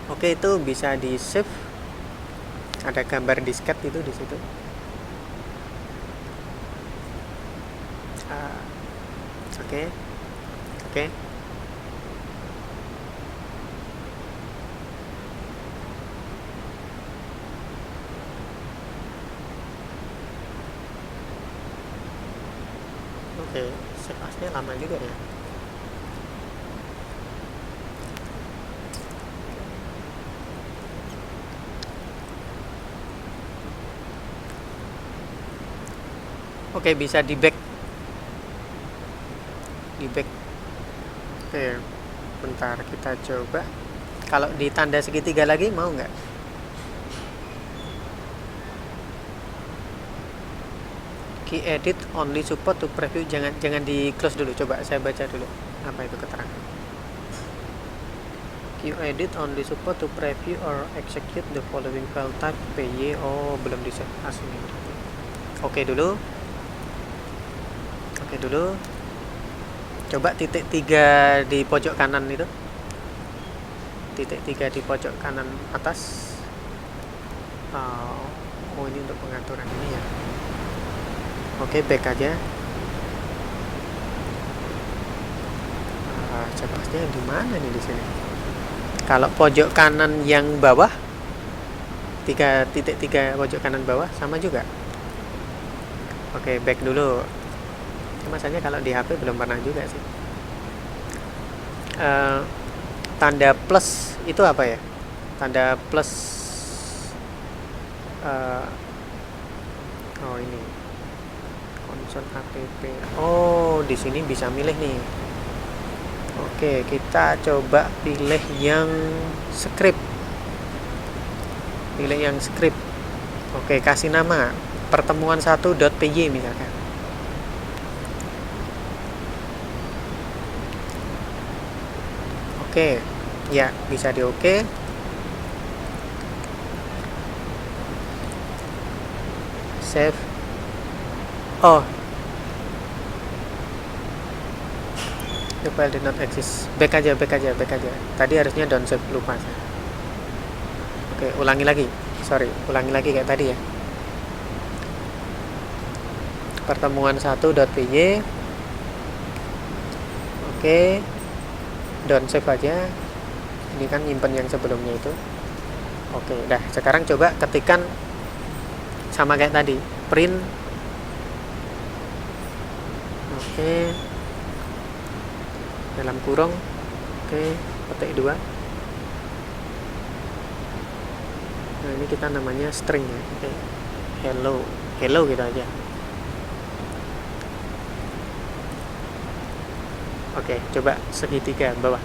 Speaker 1: Oke, itu bisa di save. Ada gambar disket itu di situ. Oke. Oke. Oke, save as-nya lama juga ya. Oke, bisa di back. Di back. Oke, bentar kita coba. Kalau di tanda segitiga lagi mau nggak? Key edit only support to preview. Jangan di close dulu. Coba saya baca dulu apa itu keterangan. Key edit only support to preview or execute the following file type py. Oh, belum di save as ini. Oke dulu. Coba titik 3 di pojok kanan itu. Titik 3 di pojok kanan atas. Oh, ini untuk pengaturan ini ya. Oke, back aja. Coba di mana nih di sini? Kalau pojok kanan yang bawah, 3.3 pojok kanan bawah sama juga. Oke, back dulu. Masanya kalau di HP belum pernah juga sih. Tanda plus itu apa ya? Tanda plus. Oh, ini konsol app. Oh, di sini bisa milih nih. Oke, kita coba pilih yang script. Oke, kasih nama pertemuan1.py misalkan. Oke, ya bisa di oke. Save. Oh, the file did not exist. Back aja. Tadi harusnya down save, lupa saya. Oke, ulangi lagi kayak tadi ya. Pertemuan1.py. Oke, down save aja. Ini kan nyimpen yang sebelumnya itu. Oke, udah. Sekarang coba ketikkan sama kayak tadi, print. Oke, dalam kurung. Oke, petik 2. Nah, ini kita namanya string ya. Oke, hello gitu aja. Oke, coba segitiga bawah.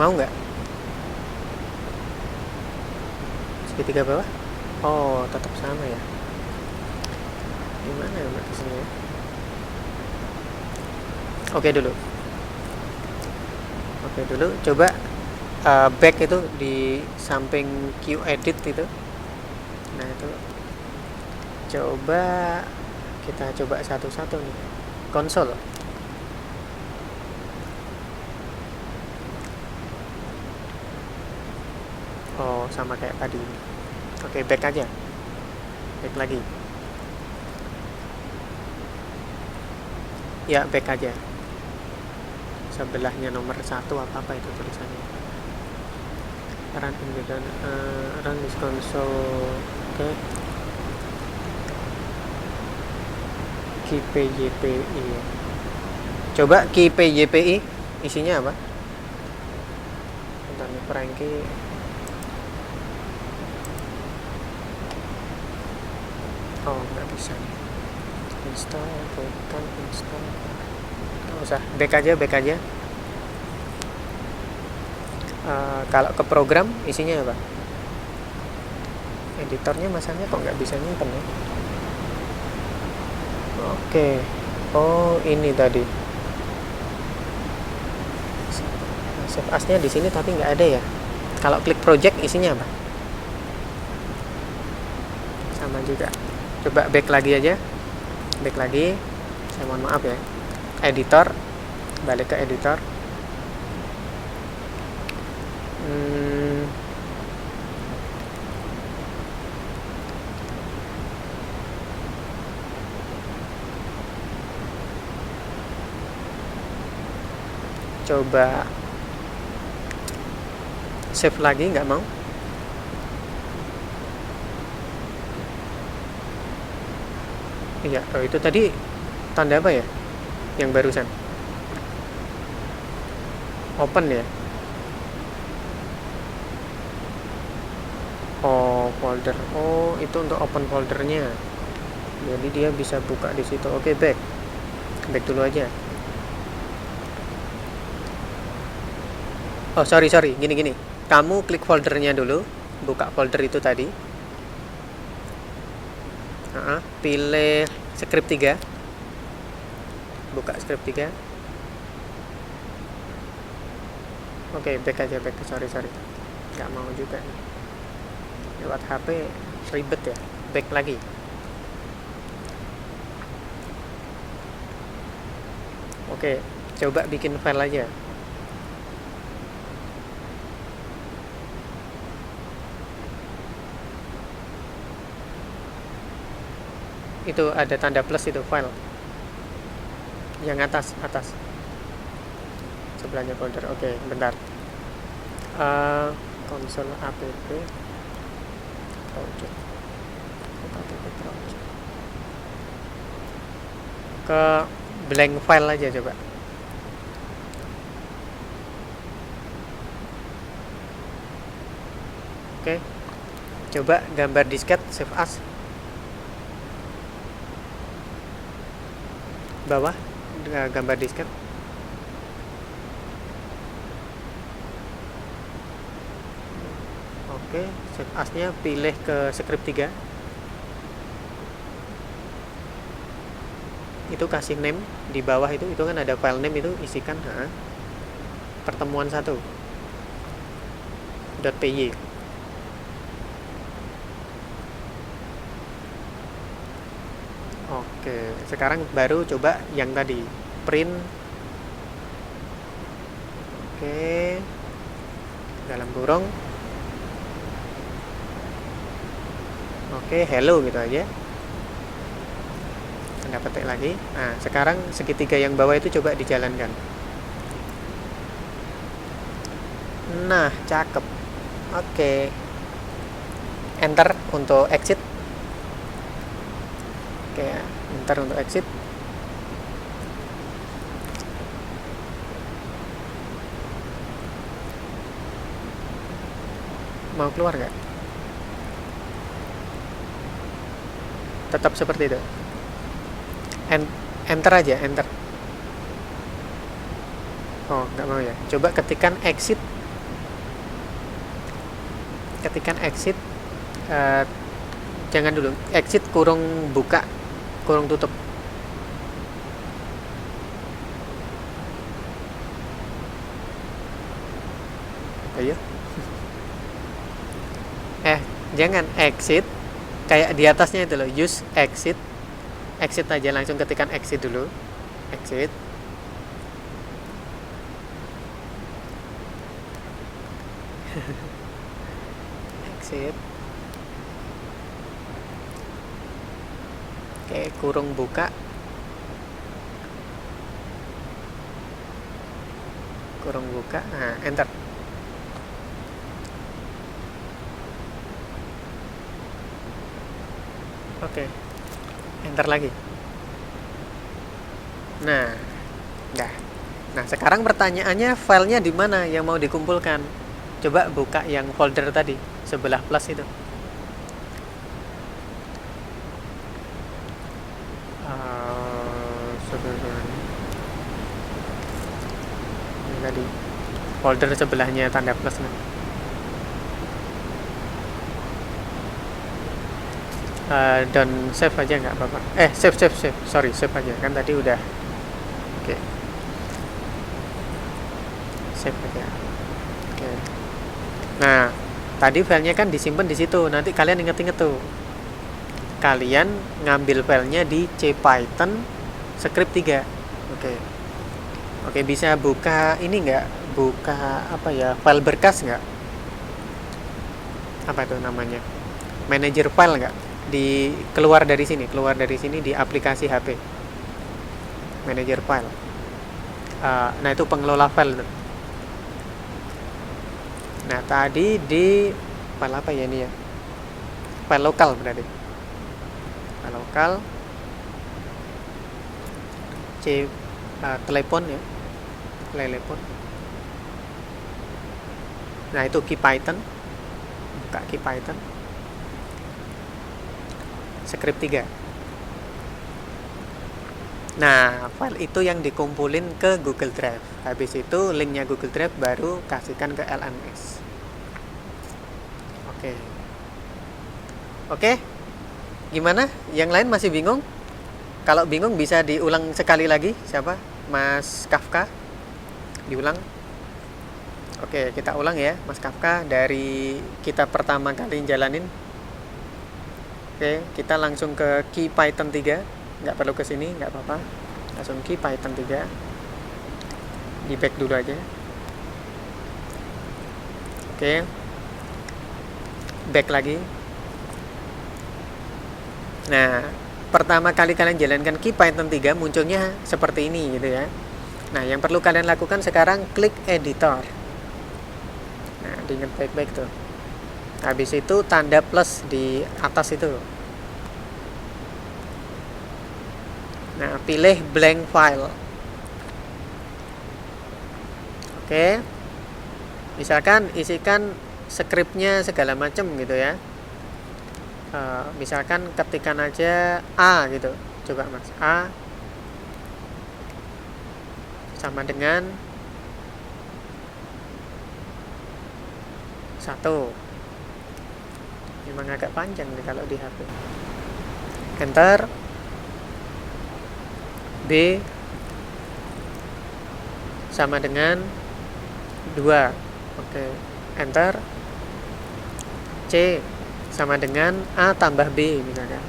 Speaker 1: Mau nggak? Segitiga bawah? Oh, tetap sama ya. Gimana ya Mbak kesini ya? Oke dulu. Oke dulu. Coba back itu di samping Q edit itu. Nah itu. Coba kita coba satu-satu nih. Konsol. Oh, sama kayak tadi. Oke, back aja. Back lagi. Ya, back aja. Sebelahnya nomor 1 apa itu tulisannya. Run in the run this console. Oke. Key PYPI. Coba key PYPI isinya apa? Bentar nih, Frankie. Oh, nggak bisa nih. Install, bukan install. Nggak usah, back aja. Kalau ke program isinya apa? Editornya masanya kok nggak bisa nyimpen ya? Oke. Oh, ini tadi. Save as-nya di sini tapi nggak ada ya. Kalau klik project isinya apa? Sama juga. Coba back lagi aja. Back lagi. Saya mohon maaf ya. Editor. Balik ke editor. Coba save lagi, nggak mau. Iya, oh itu tadi tanda apa ya? Yang barusan open ya. Oh, folder. Oh, itu untuk open foldernya. Jadi dia bisa buka di situ. Oke, back dulu aja. Oh, sorry, gini. Kamu klik foldernya dulu, buka folder itu tadi. Pilih script 3. Buka script 3. Oke, back aja, sorry. Nggak mau juga nih. Lewat HP ribet ya. Back lagi. Oke, coba bikin file aja. Itu ada tanda plus itu file. Yang atas. Sebelahnya folder. Oke, bentar. Console app project. Ke blank file aja coba. Oke. Coba gambar disket save as. Bawah gambar disket. Oke, save as-nya pilih ke script 3. Itu kasih name di bawah itu kan ada file name, itu isikan pertemuan 1 .py. Oke, sekarang baru coba yang tadi print. Oke, dalam kurung. Oke, hello gitu aja. Tanda petik lagi. Nah, sekarang segitiga yang bawah itu coba dijalankan. Nah, cakep. Oke. Enter untuk exit. Oke, enter untuk exit. Mau keluar gak? tetap seperti itu. Enter aja, enter. Oh, nggak mau ya. Coba ketikkan exit. Jangan dulu. Exit kurung buka, kurung tutup. Ayo. Jangan exit. Kayak di atasnya itu loh. Use exit. Exit aja, langsung ketikkan exit dulu. Exit. Exit. Oke, kurung buka. Kurung buka. Nah, enter. Oke. Enter lagi. Nah, dah. Nah, sekarang pertanyaannya filenya di mana yang mau dikumpulkan? Coba buka yang folder tadi, sebelah plus itu. Ini tadi folder sebelahnya tanda plus nih. Dan save aja nggak apa-apa. Save. Sorry, save aja. Kan tadi udah. Oke. Save aja. Oke. Nah, tadi filenya kan disimpan di situ. Nanti kalian inget-inget tuh. Kalian ngambil filenya di CPython script 3. Oke, bisa buka ini nggak? Buka apa ya? File berkas nggak? Apa itu namanya? Manager file nggak? Keluar dari sini di aplikasi HP. Manager file. Nah, itu pengelola file tuh. Nah, tadi di file apa ya ini ya? File lokal berarti. File lokal. Telepon ya. Telepon. Nah, itu CPython. Buka CPython. Script 3. Nah, file itu yang dikumpulin ke Google Drive. Habis itu linknya Google Drive baru kasihkan ke LMS. Oke. Gimana? Yang lain masih bingung? Kalau bingung bisa diulang sekali lagi. Siapa? Mas Kafka. Diulang. Oke, kita ulang ya, Mas Kafka, dari kita pertama kali jalanin. Oke, kita langsung ke CPython 3. Nggak perlu ke sini, nggak apa-apa. Langsung CPython 3. Di back dulu aja. Oke. Back lagi. Nah, pertama kali kalian jalankan CPython 3 munculnya seperti ini gitu ya. Nah, yang perlu kalian lakukan sekarang klik editor. Nah, diingat baik-baik tuh. Habis itu tanda plus di atas itu. Nah, pilih blank file. Oke. Misalkan isikan scriptnya segala macam gitu ya. Misalkan ketikkan aja A gitu. Coba Mas, A sama dengan 1. Memang agak panjang nih kalau di HP. Enter. B sama dengan 2. Oke. Enter. C sama dengan A tambah B misalkan.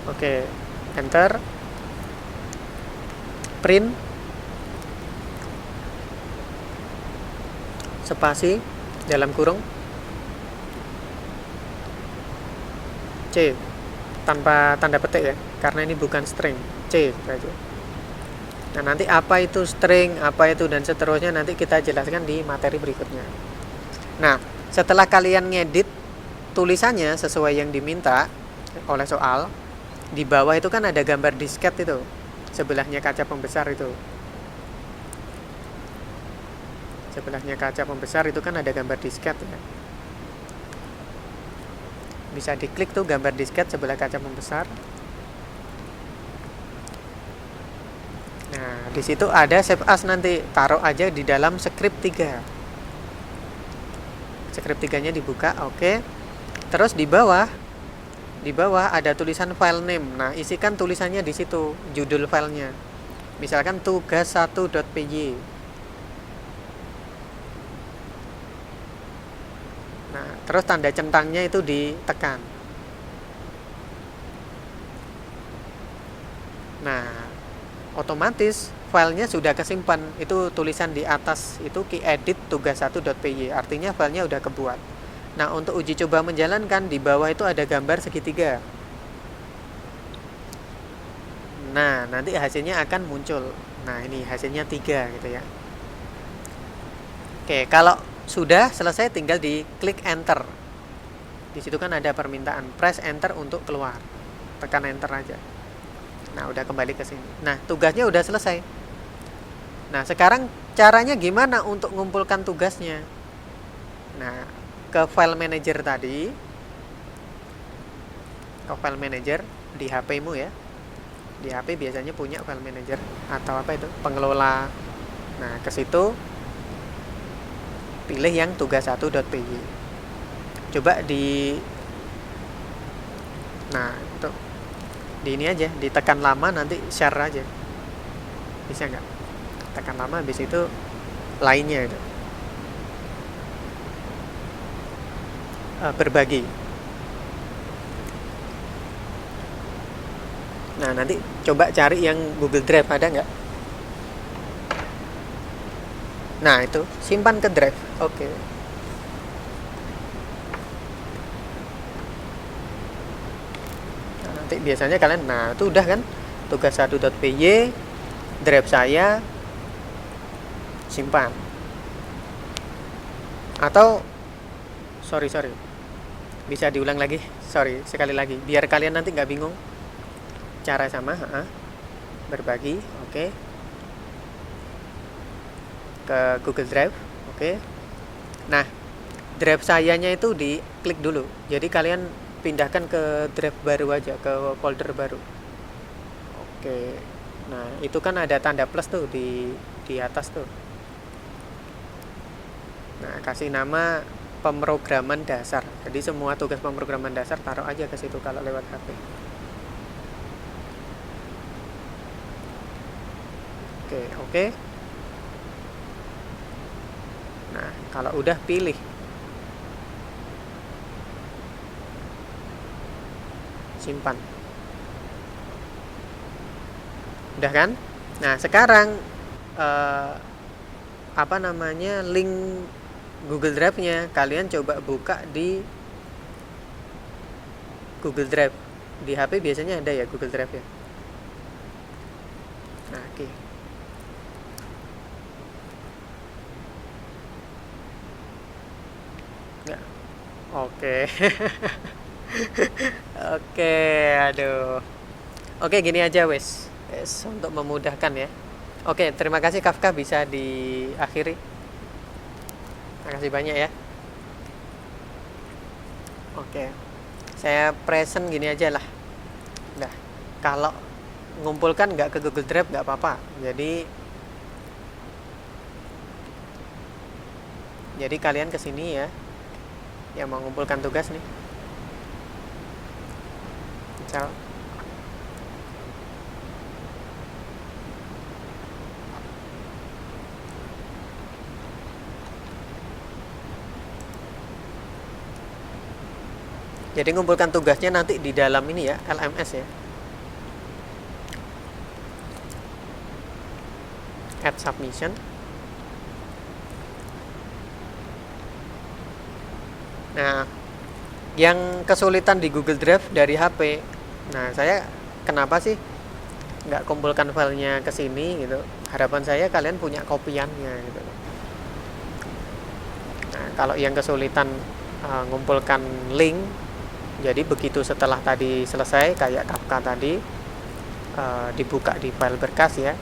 Speaker 1: Oke. Enter. Print. Spasi dalam kurung C tanpa tanda petik ya, karena ini bukan string. C aja. Nah, nanti apa itu string, apa itu dan seterusnya nanti kita jelaskan di materi berikutnya. Nah, setelah kalian ngedit tulisannya sesuai yang diminta oleh soal, di bawah itu kan ada gambar disket itu, sebelahnya kaca pembesar itu. sebelahnya kaca pembesar itu kan ada gambar disket ya. Bisa diklik tuh gambar disket sebelah kaca pembesar. Nah, di situ ada save as, nanti taruh aja di dalam script 3. Script 3-nya dibuka, oke. Terus di bawah ada tulisan file name. Nah, isikan tulisannya di situ, judul filenya. Misalkan tugas1.py. Nah, terus tanda centangnya itu ditekan. Nah, otomatis filenya sudah kesimpan. Itu tulisan di atas itu key edit tugas1.py, artinya filenya udah kebuat. Nah, untuk uji coba menjalankan, di bawah itu ada gambar segitiga. Nah, nanti hasilnya akan muncul. Nah, ini hasilnya 3 gitu ya. Oke, kalau sudah selesai tinggal di klik enter. Di situ kan ada permintaan press enter untuk keluar. Tekan enter aja. Nah, udah kembali ke sini. Nah, tugasnya udah selesai. Nah, sekarang caranya gimana untuk mengumpulkan tugasnya? Nah, ke file manager tadi. Ke file manager di HP-mu ya. Di HP biasanya punya file manager atau apa itu? Pengelola. Nah, ke situ pilih yang tugas1.py. Coba nah, itu di ini aja, ditekan lama, nanti share aja. Bisa nggak? Tekan lama, habis itu lainnya itu. Berbagi. Nah, nanti coba cari yang Google Drive, ada nggak? Nah, itu simpan ke Drive. Oke. Nah, nanti biasanya kalian, nah itu udah kan, tugas1.py, Drive saya, simpan. Atau sorry, bisa diulang lagi, sekali lagi, biar kalian nanti nggak bingung. Cara sama, berbagi, oke. Ke Google Drive, oke. Nah, Drive sayanya itu diklik dulu. Jadi kalian pindahkan ke Drive baru aja, ke folder baru. Oke. Nah, itu kan ada tanda plus tuh di atas tuh. Nah, kasih nama pemrograman dasar. Jadi semua tugas pemrograman dasar taruh aja ke situ kalau lewat HP. Oke. Nah, kalau udah pilih. Simpan. Udah kan? Nah, sekarang link Google Drive-nya kalian coba buka di Google Drive. Di HP biasanya ada ya Google Drive ya. Nah, oke. Nggak. Oke. Oke, aduh. Oke, gini aja wes untuk memudahkan ya. Oke, terima kasih Kafka, bisa diakhiri. Terima kasih banyak ya. Oke. Saya present gini aja lah. Nah, kalau ngumpulkan nggak ke Google Drive nggak apa-apa. Jadi kalian kesini ya, yang mau mengumpulkan tugas nih. Misal jadi ngumpulkan tugasnya nanti di dalam ini ya, LMS ya. Add submission. Nah, yang kesulitan di Google Drive dari HP. Nah, saya kenapa sih nggak kumpulkan filenya ke sini gitu? Harapan saya kalian punya kopiannya gitu. Nah, kalau yang kesulitan ngumpulkan link, jadi begitu setelah tadi selesai kayak Kafka tadi, dibuka di file berkas ya,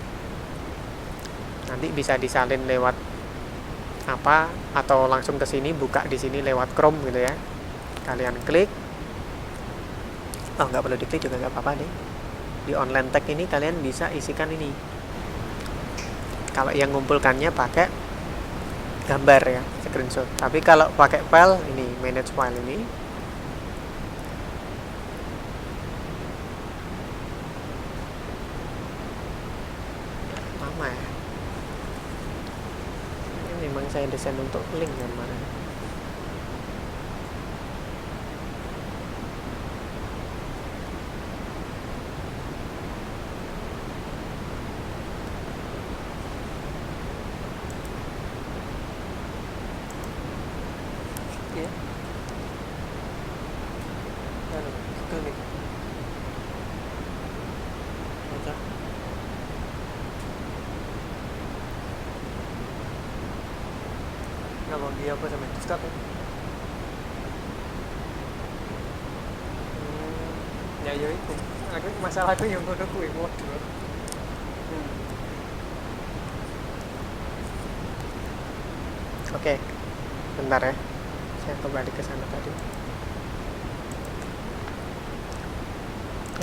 Speaker 1: nanti bisa disalin lewat apa, atau langsung ke sini buka di sini lewat Chrome gitu ya. Kalian klik. Oh, nggak perlu diklik juga nggak apa-apa deh. Di online tag ini kalian bisa isikan ini. Kalau yang ngumpulkannya pakai gambar ya, screenshot. Tapi kalau pakai file ini, manage file ini. Lama ya. Ini memang saya desain untuk link kemarin. Ya. Klik. Baca. Nama dia apa sama Discord ya? Ya ya itu. Aku masalah aku yang ngono kuwi waduh. Oke. Bentar ya. Saya kembali ke sana tadi.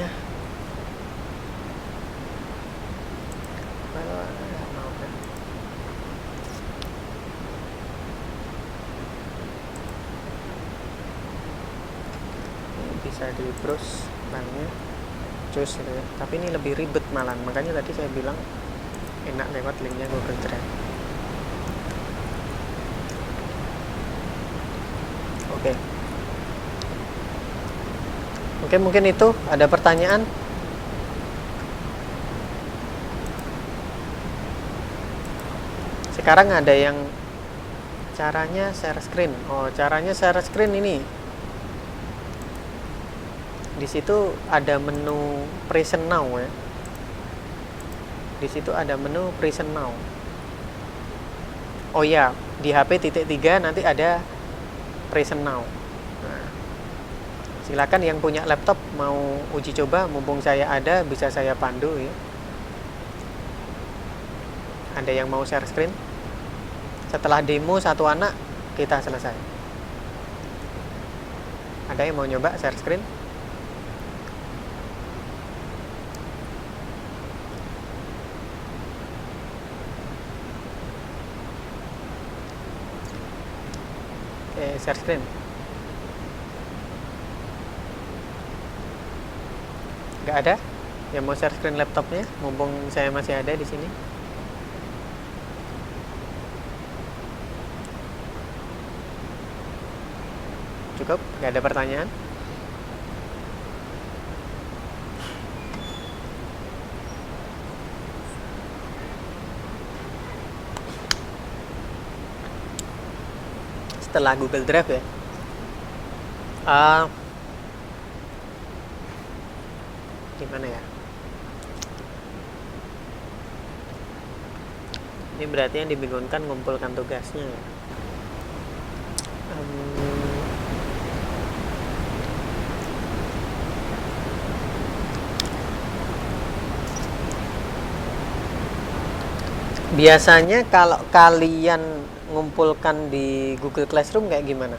Speaker 1: Ya. Kalau mau kan. Ini bisa di browse filenya. Cus gitu ya. Tapi ini lebih ribet malah. Makanya tadi saya bilang enak lewat linknya Google Drive. Oke, mungkin itu ada pertanyaan. Sekarang ada yang caranya share screen. Oh, caranya share screen ini. Di situ ada menu present now ya. Di situ ada menu present now. Oh ya, di HP titik 3 nanti ada present now. Nah, silakan yang punya laptop mau uji coba, mumpung saya ada bisa saya pandu ya. Ada yang mau share screen? Setelah demo satu anak kita selesai. Ada yang mau nyoba share screen? Oke, share screen. Nggak ada yang mau share screen laptopnya, mumpung saya masih ada di sini. Cukup? Nggak ada pertanyaan? Setelah Google Drive ya. Gimana ya? Ini berarti yang dibingungkan ngumpulkan tugasnya ya. Biasanya kalau kalian ngumpulkan di Google Classroom kayak gimana?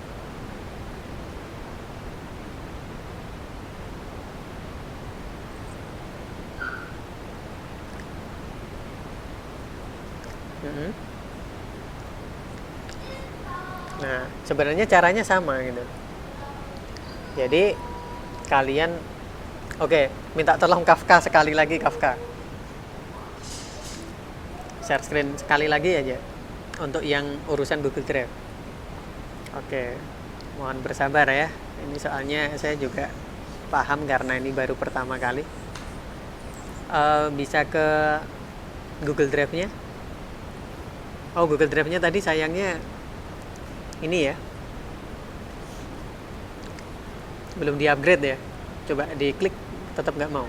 Speaker 1: Nah, sebenarnya caranya sama gitu. Jadi kalian minta tolong Kafka sekali lagi, Kafka. Share screen sekali lagi aja untuk yang urusan Google Drive. Oke, mohon bersabar ya. Ini soalnya saya juga paham karena ini baru pertama kali. Bisa ke Google Drive-nya. Oh, Google Drive-nya tadi sayangnya ini ya, belum di-upgrade ya. Coba diklik, tetap nggak mau.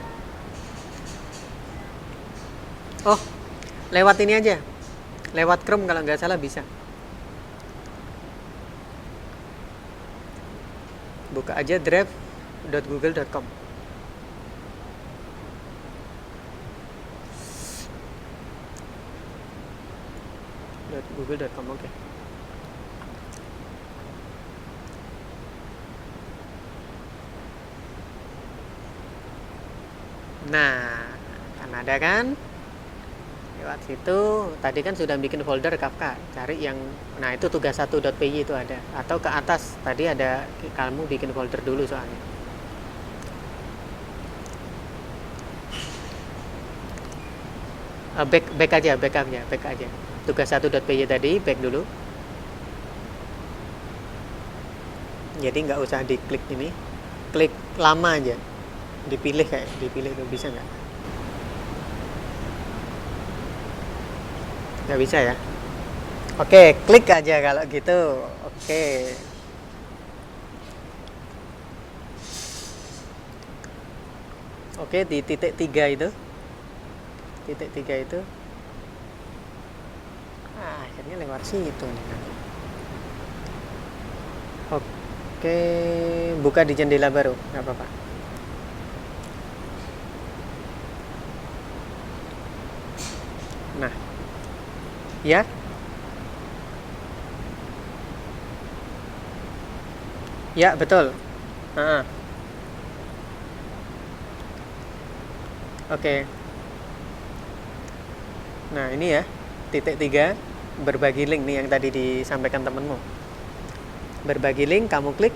Speaker 1: Oh, lewat ini aja. Lewat Chrome kalau nggak salah bisa. Buka aja drive.google.com. .google.com, oke. Nah, kan ada kan? Lewat situ, tadi kan sudah bikin folder Kafka. Cari yang, nah itu tugas1.py itu ada. Atau ke atas, tadi ada, kamu bikin folder dulu soalnya. Back aja, back aja. Tugas1.py tadi, back dulu. Jadi nggak usah diklik ini, klik lama aja, dipilih itu bisa nggak? Nggak bisa ya? Oke, klik aja kalau gitu. Oke. Oke, di titik 3 itu. Titik 3 itu. Akhirnya lewat situ nih. Oke, buka di jendela baru, nggak apa-apa. Nah, ya. Ya, betul. Oke. Nah, ini ya, titik 3, berbagi link nih yang tadi disampaikan temenmu. Berbagi link, kamu klik.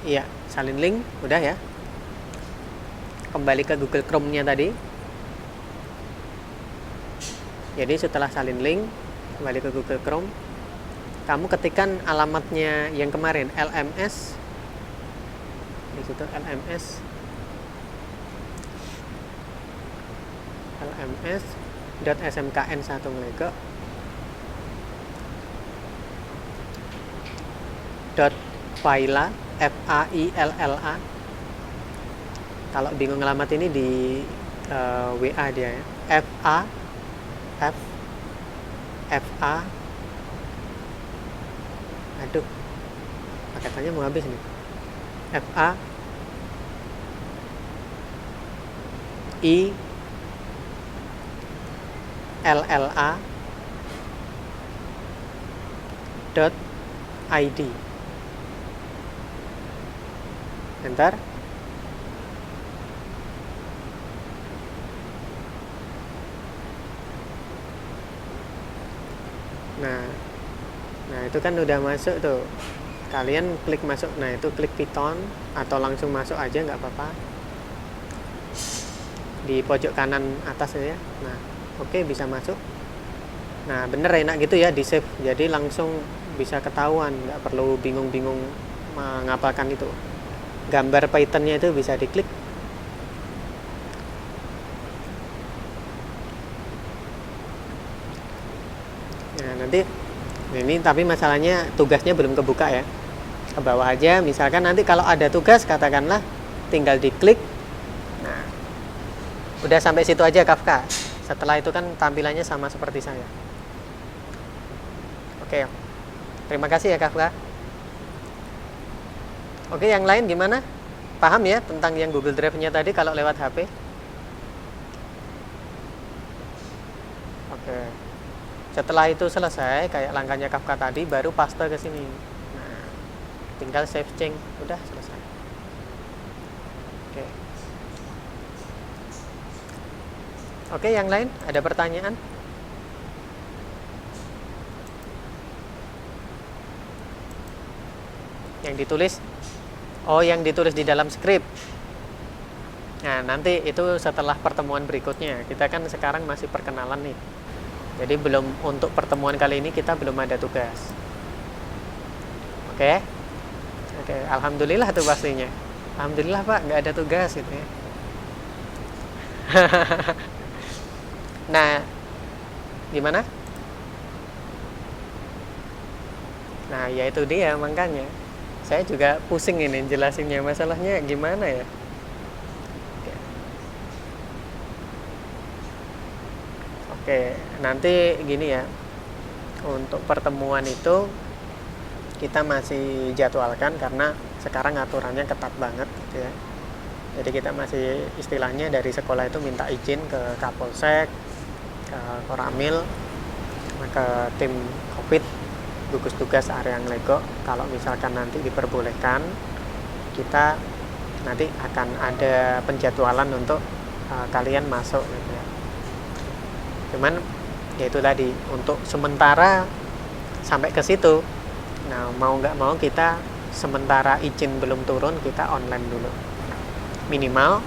Speaker 1: Iya, salin link, udah ya. Kembali ke Google Chrome-nya tadi. Jadi setelah salin link, kembali ke Google Chrome, kamu ketikkan alamatnya yang kemarin, LMS. Di situ lms.smkn1 melego .faila FAILLA. Kalau bingung alamat ini di WA dia ya. FA. Aduh, paketannya mau habis nih. FA I LLA .id. Enter. Nah itu kan udah masuk tuh. Kalian klik masuk. Nah itu klik Python atau langsung masuk aja nggak apa-apa. Di pojok kanan atas ya. Nah oke, bisa masuk. Nah bener enak gitu ya, di save. Jadi langsung bisa ketahuan, nggak perlu bingung-bingung mengapalkan itu. Gambar Pythonnya itu bisa diklik. Nah nanti ini tapi masalahnya tugasnya belum kebuka ya. Ke bawah aja, misalkan nanti kalau ada tugas katakanlah tinggal diklik. Nah udah sampai situ aja Kafka. Setelah itu kan tampilannya sama seperti saya. Oke, terima kasih ya Kafka. Oke, yang lain gimana? Paham ya tentang yang Google Drive-nya tadi kalau lewat HP? Oke. Setelah itu selesai, kayak langkahnya Kafka tadi, baru paste ke sini. Nah, tinggal save change, udah selesai. Oke. Oke, yang lain ada pertanyaan? Yang ditulis? Oh, yang ditulis di dalam skrip. Nah, nanti itu setelah pertemuan berikutnya. Kita kan sekarang masih perkenalan nih. Jadi belum, untuk pertemuan kali ini kita belum ada tugas. Oke? Oke, alhamdulillah tuh pastinya. Alhamdulillah Pak, nggak ada tugas gitu ya. Nah, gimana? Nah, ya itu dia makanya. Saya juga pusing ini jelasinnya, masalahnya gimana ya? Oke, nanti gini ya. Untuk pertemuan itu kita masih jadwalkan karena sekarang aturannya ketat banget gitu ya. Jadi kita masih istilahnya dari sekolah itu minta izin ke Kapolsek, ke Koramil, ke tim cockpit, gugus tugas area Lego. Kalau misalkan nanti diperbolehkan, kita nanti akan ada penjadwalan untuk kalian masuk gitu ya. Cuman ya itu tadi, untuk sementara sampai ke situ. Nah, mau nggak mau kita sementara izin belum turun, kita online dulu. Minimal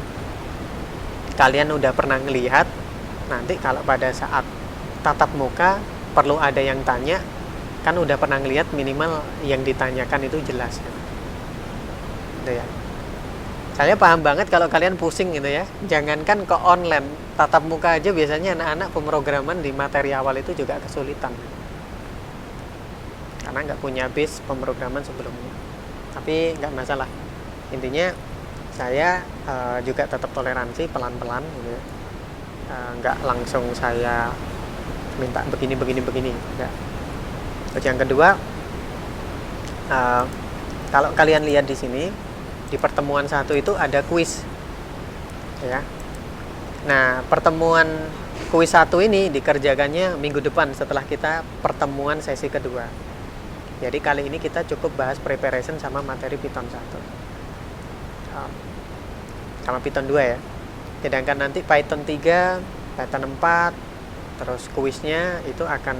Speaker 1: kalian udah pernah ngelihat, nanti kalau pada saat tatap muka perlu ada yang tanya, kan udah pernah ngelihat, minimal yang ditanyakan itu jelas gitu. Gitu ya. Saya paham banget kalau kalian pusing gitu ya. Jangankan ke online, tatap muka aja biasanya anak-anak pemrograman di materi awal itu juga kesulitan. Karena nggak punya base pemrograman sebelumnya. Tapi nggak masalah. Intinya saya juga tetap toleransi pelan-pelan gitu ya. Nggak langsung saya minta begini. Nggak. Terus yang kedua, kalau kalian lihat di sini, di pertemuan 1 itu ada kuis ya. Nah, pertemuan kuis 1 ini dikerjakannya minggu depan setelah kita pertemuan sesi kedua. Jadi kali ini kita cukup bahas preparation sama materi Python 1 sama Python 2 ya. Sedangkan nanti Python 3, Python 4, terus kuisnya itu akan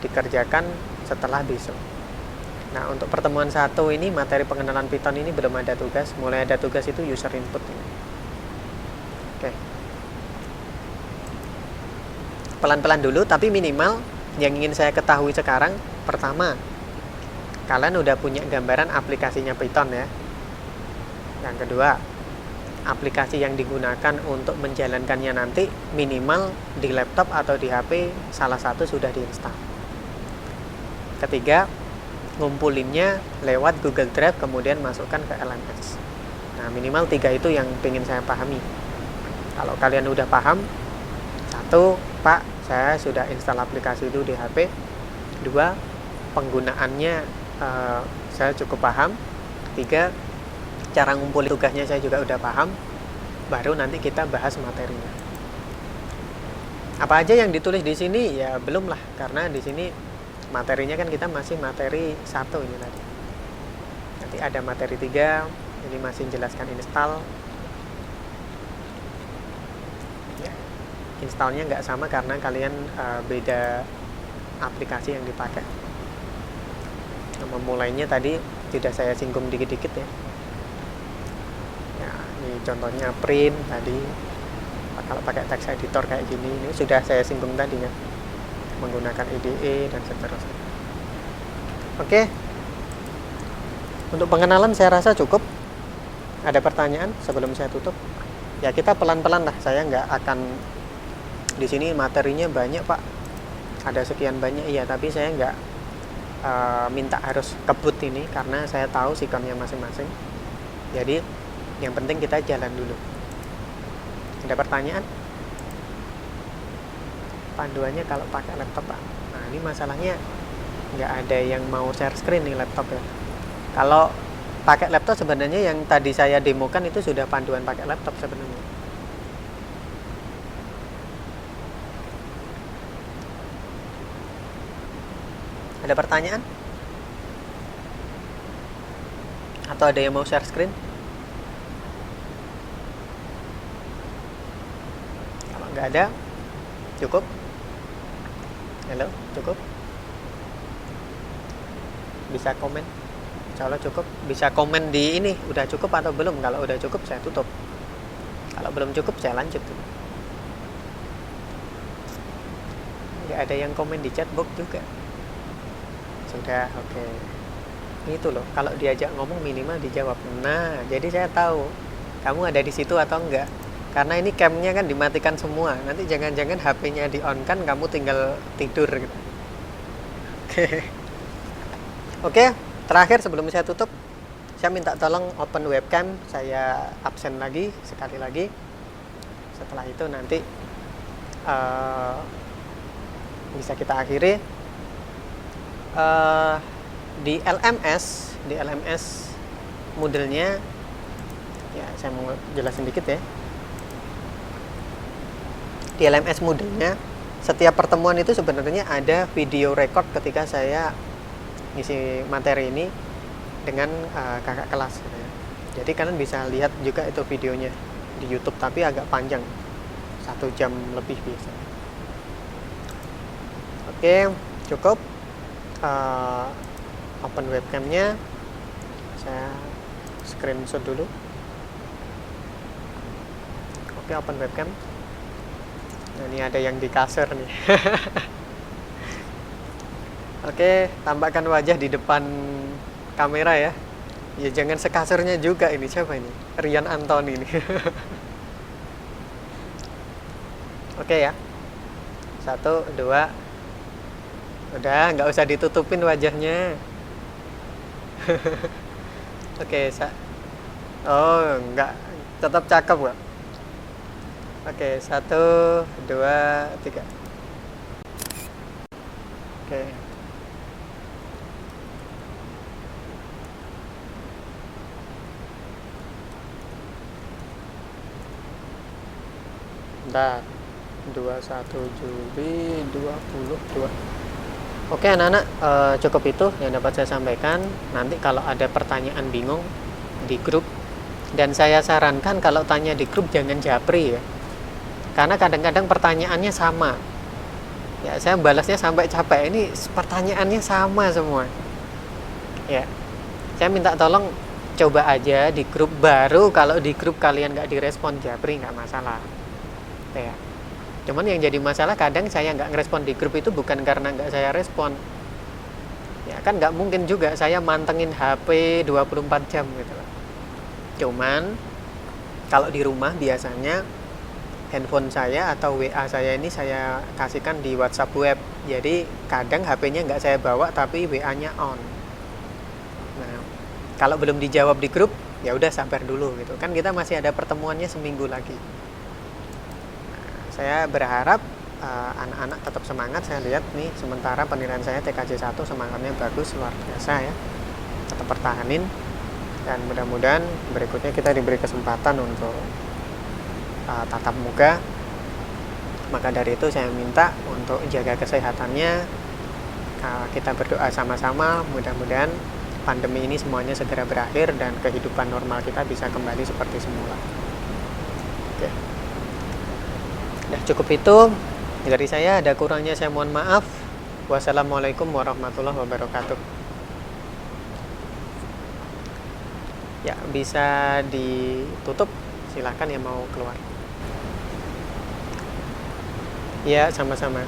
Speaker 1: dikerjakan setelah besok. Nah, untuk pertemuan 1 ini, materi pengenalan Python ini belum ada tugas. Mulai ada tugas itu user input ini. Oke. Pelan-pelan dulu, tapi minimal yang ingin saya ketahui sekarang, pertama, kalian udah punya gambaran aplikasinya Python ya. Yang kedua, aplikasi yang digunakan untuk menjalankannya nanti minimal di laptop atau di HP salah satu sudah diinstal. Ketiga, ngumpulinnya lewat Google Drive kemudian masukkan ke LMS. Nah, minimal 3 itu yang ingin saya pahami. Kalau kalian udah paham, 1, Pak, saya sudah install aplikasi itu di HP. 2, penggunaannya saya cukup paham. 3, cara ngumpulin tugasnya saya juga udah paham. Baru nanti kita bahas materinya. Apa aja yang ditulis di sini? Ya belum lah, karena di sini materinya kan kita masih materi 1 ini tadi. Nanti ada materi 3, ini masih jelaskan install. Ya, installnya nggak sama karena kalian beda aplikasi yang dipakai. Nah, memulainya tadi sudah saya singgung dikit-dikit ya. Ya, ini contohnya print tadi. Kalau pakai text editor kayak gini, ini sudah saya singgung tadi ya. Menggunakan IDE dan seterusnya. Oke. Untuk pengenalan saya rasa cukup. Ada pertanyaan sebelum saya tutup? Ya, kita pelan-pelan lah. Saya nggak akan di sini materinya banyak, Pak. Ada sekian banyak, iya, tapi saya nggak minta harus kebut ini karena saya tahu sikamnya masing-masing. Jadi yang penting kita jalan dulu. Ada pertanyaan? Panduannya kalau pakai laptop, Pak. Nah, ini masalahnya nggak ada yang mau share screen nih laptop ya. Kalau pakai laptop sebenarnya yang tadi saya demokan itu sudah panduan pakai laptop sebenarnya. Ada pertanyaan? Atau ada yang mau share screen? Kalau nggak ada, cukup. Halo, cukup? Bisa komen? Insya Allah cukup. Bisa komen di ini, udah cukup atau belum. Kalau udah cukup, saya tutup. Kalau belum cukup, saya lanjut. Nggak ada yang komen di chatbox juga. Sudah, oke. Itu loh, kalau diajak ngomong minimal dijawab. Nah, jadi saya tahu kamu ada di situ atau enggak. Karena ini camnya kan dimatikan semua. Nanti jangan-jangan HP-nya di-on-kan, kamu tinggal tidur gitu. Oke, terakhir sebelum saya tutup, saya minta tolong open webcam. Saya absen lagi, sekali lagi. Setelah itu nanti bisa kita akhiri. Di LMS modelnya, ya saya mau jelasin dikit ya. Di LMS modelnya setiap pertemuan itu sebenarnya ada video record ketika saya ngisi materi ini dengan kakak kelas gitu ya. Jadi kalian bisa lihat juga itu videonya di YouTube, tapi agak panjang, 1 jam lebih biasanya. Oke, cukup. Open webcamnya, saya screenshot dulu. Oke, open webcam. Nah, ini ada yang di kasur nih. Oke, tampakkan wajah di depan kamera ya. Ya jangan sekasurnya juga ini. Siapa ini? Rian Antoni ini. Oke ya. 1, 2. Udah, nggak usah ditutupin wajahnya. Oke, oh, nggak. Tetap cakep kok. Oke, 1, 2, 3. Oke. Bentar. 21 Juli 22. Oke anak-anak, cukup itu yang dapat saya sampaikan. Nanti kalau ada pertanyaan bingung di grup, dan saya sarankan kalau tanya di grup jangan japri ya, karena kadang-kadang pertanyaannya sama ya, saya balasnya sampai capek, ini pertanyaannya sama semua ya. Saya minta tolong coba aja di grup, baru kalau di grup kalian nggak direspon japri nggak masalah ya. Cuman yang jadi masalah kadang saya nggak ngerespon di grup itu bukan karena nggak saya respon ya, kan nggak mungkin juga saya mantengin HP 24 jam gitu loh. Cuman kalau di rumah biasanya handphone saya atau WA saya ini saya kasihkan di WhatsApp web, jadi kadang HP-nya nggak saya bawa tapi WA-nya on. Nah, kalau belum dijawab di grup ya udah sabar dulu gitu kan, kita masih ada pertemuannya seminggu lagi. Saya berharap anak-anak tetap semangat. Saya lihat nih sementara penilaian saya TKJ 1 semangatnya bagus, luar biasa ya, tetap pertahanin, dan mudah-mudahan berikutnya kita diberi kesempatan untuk tatap muka. Maka dari itu saya minta untuk jaga kesehatannya, kita berdoa sama-sama mudah-mudahan pandemi ini semuanya segera berakhir dan kehidupan normal kita bisa kembali seperti semula. Oke. Nah, cukup itu dari saya, ada kurangnya saya mohon maaf. Wassalamualaikum warahmatullahi wabarakatuh. Ya, bisa ditutup, silahkan yang mau keluar. Ya, sama-sama.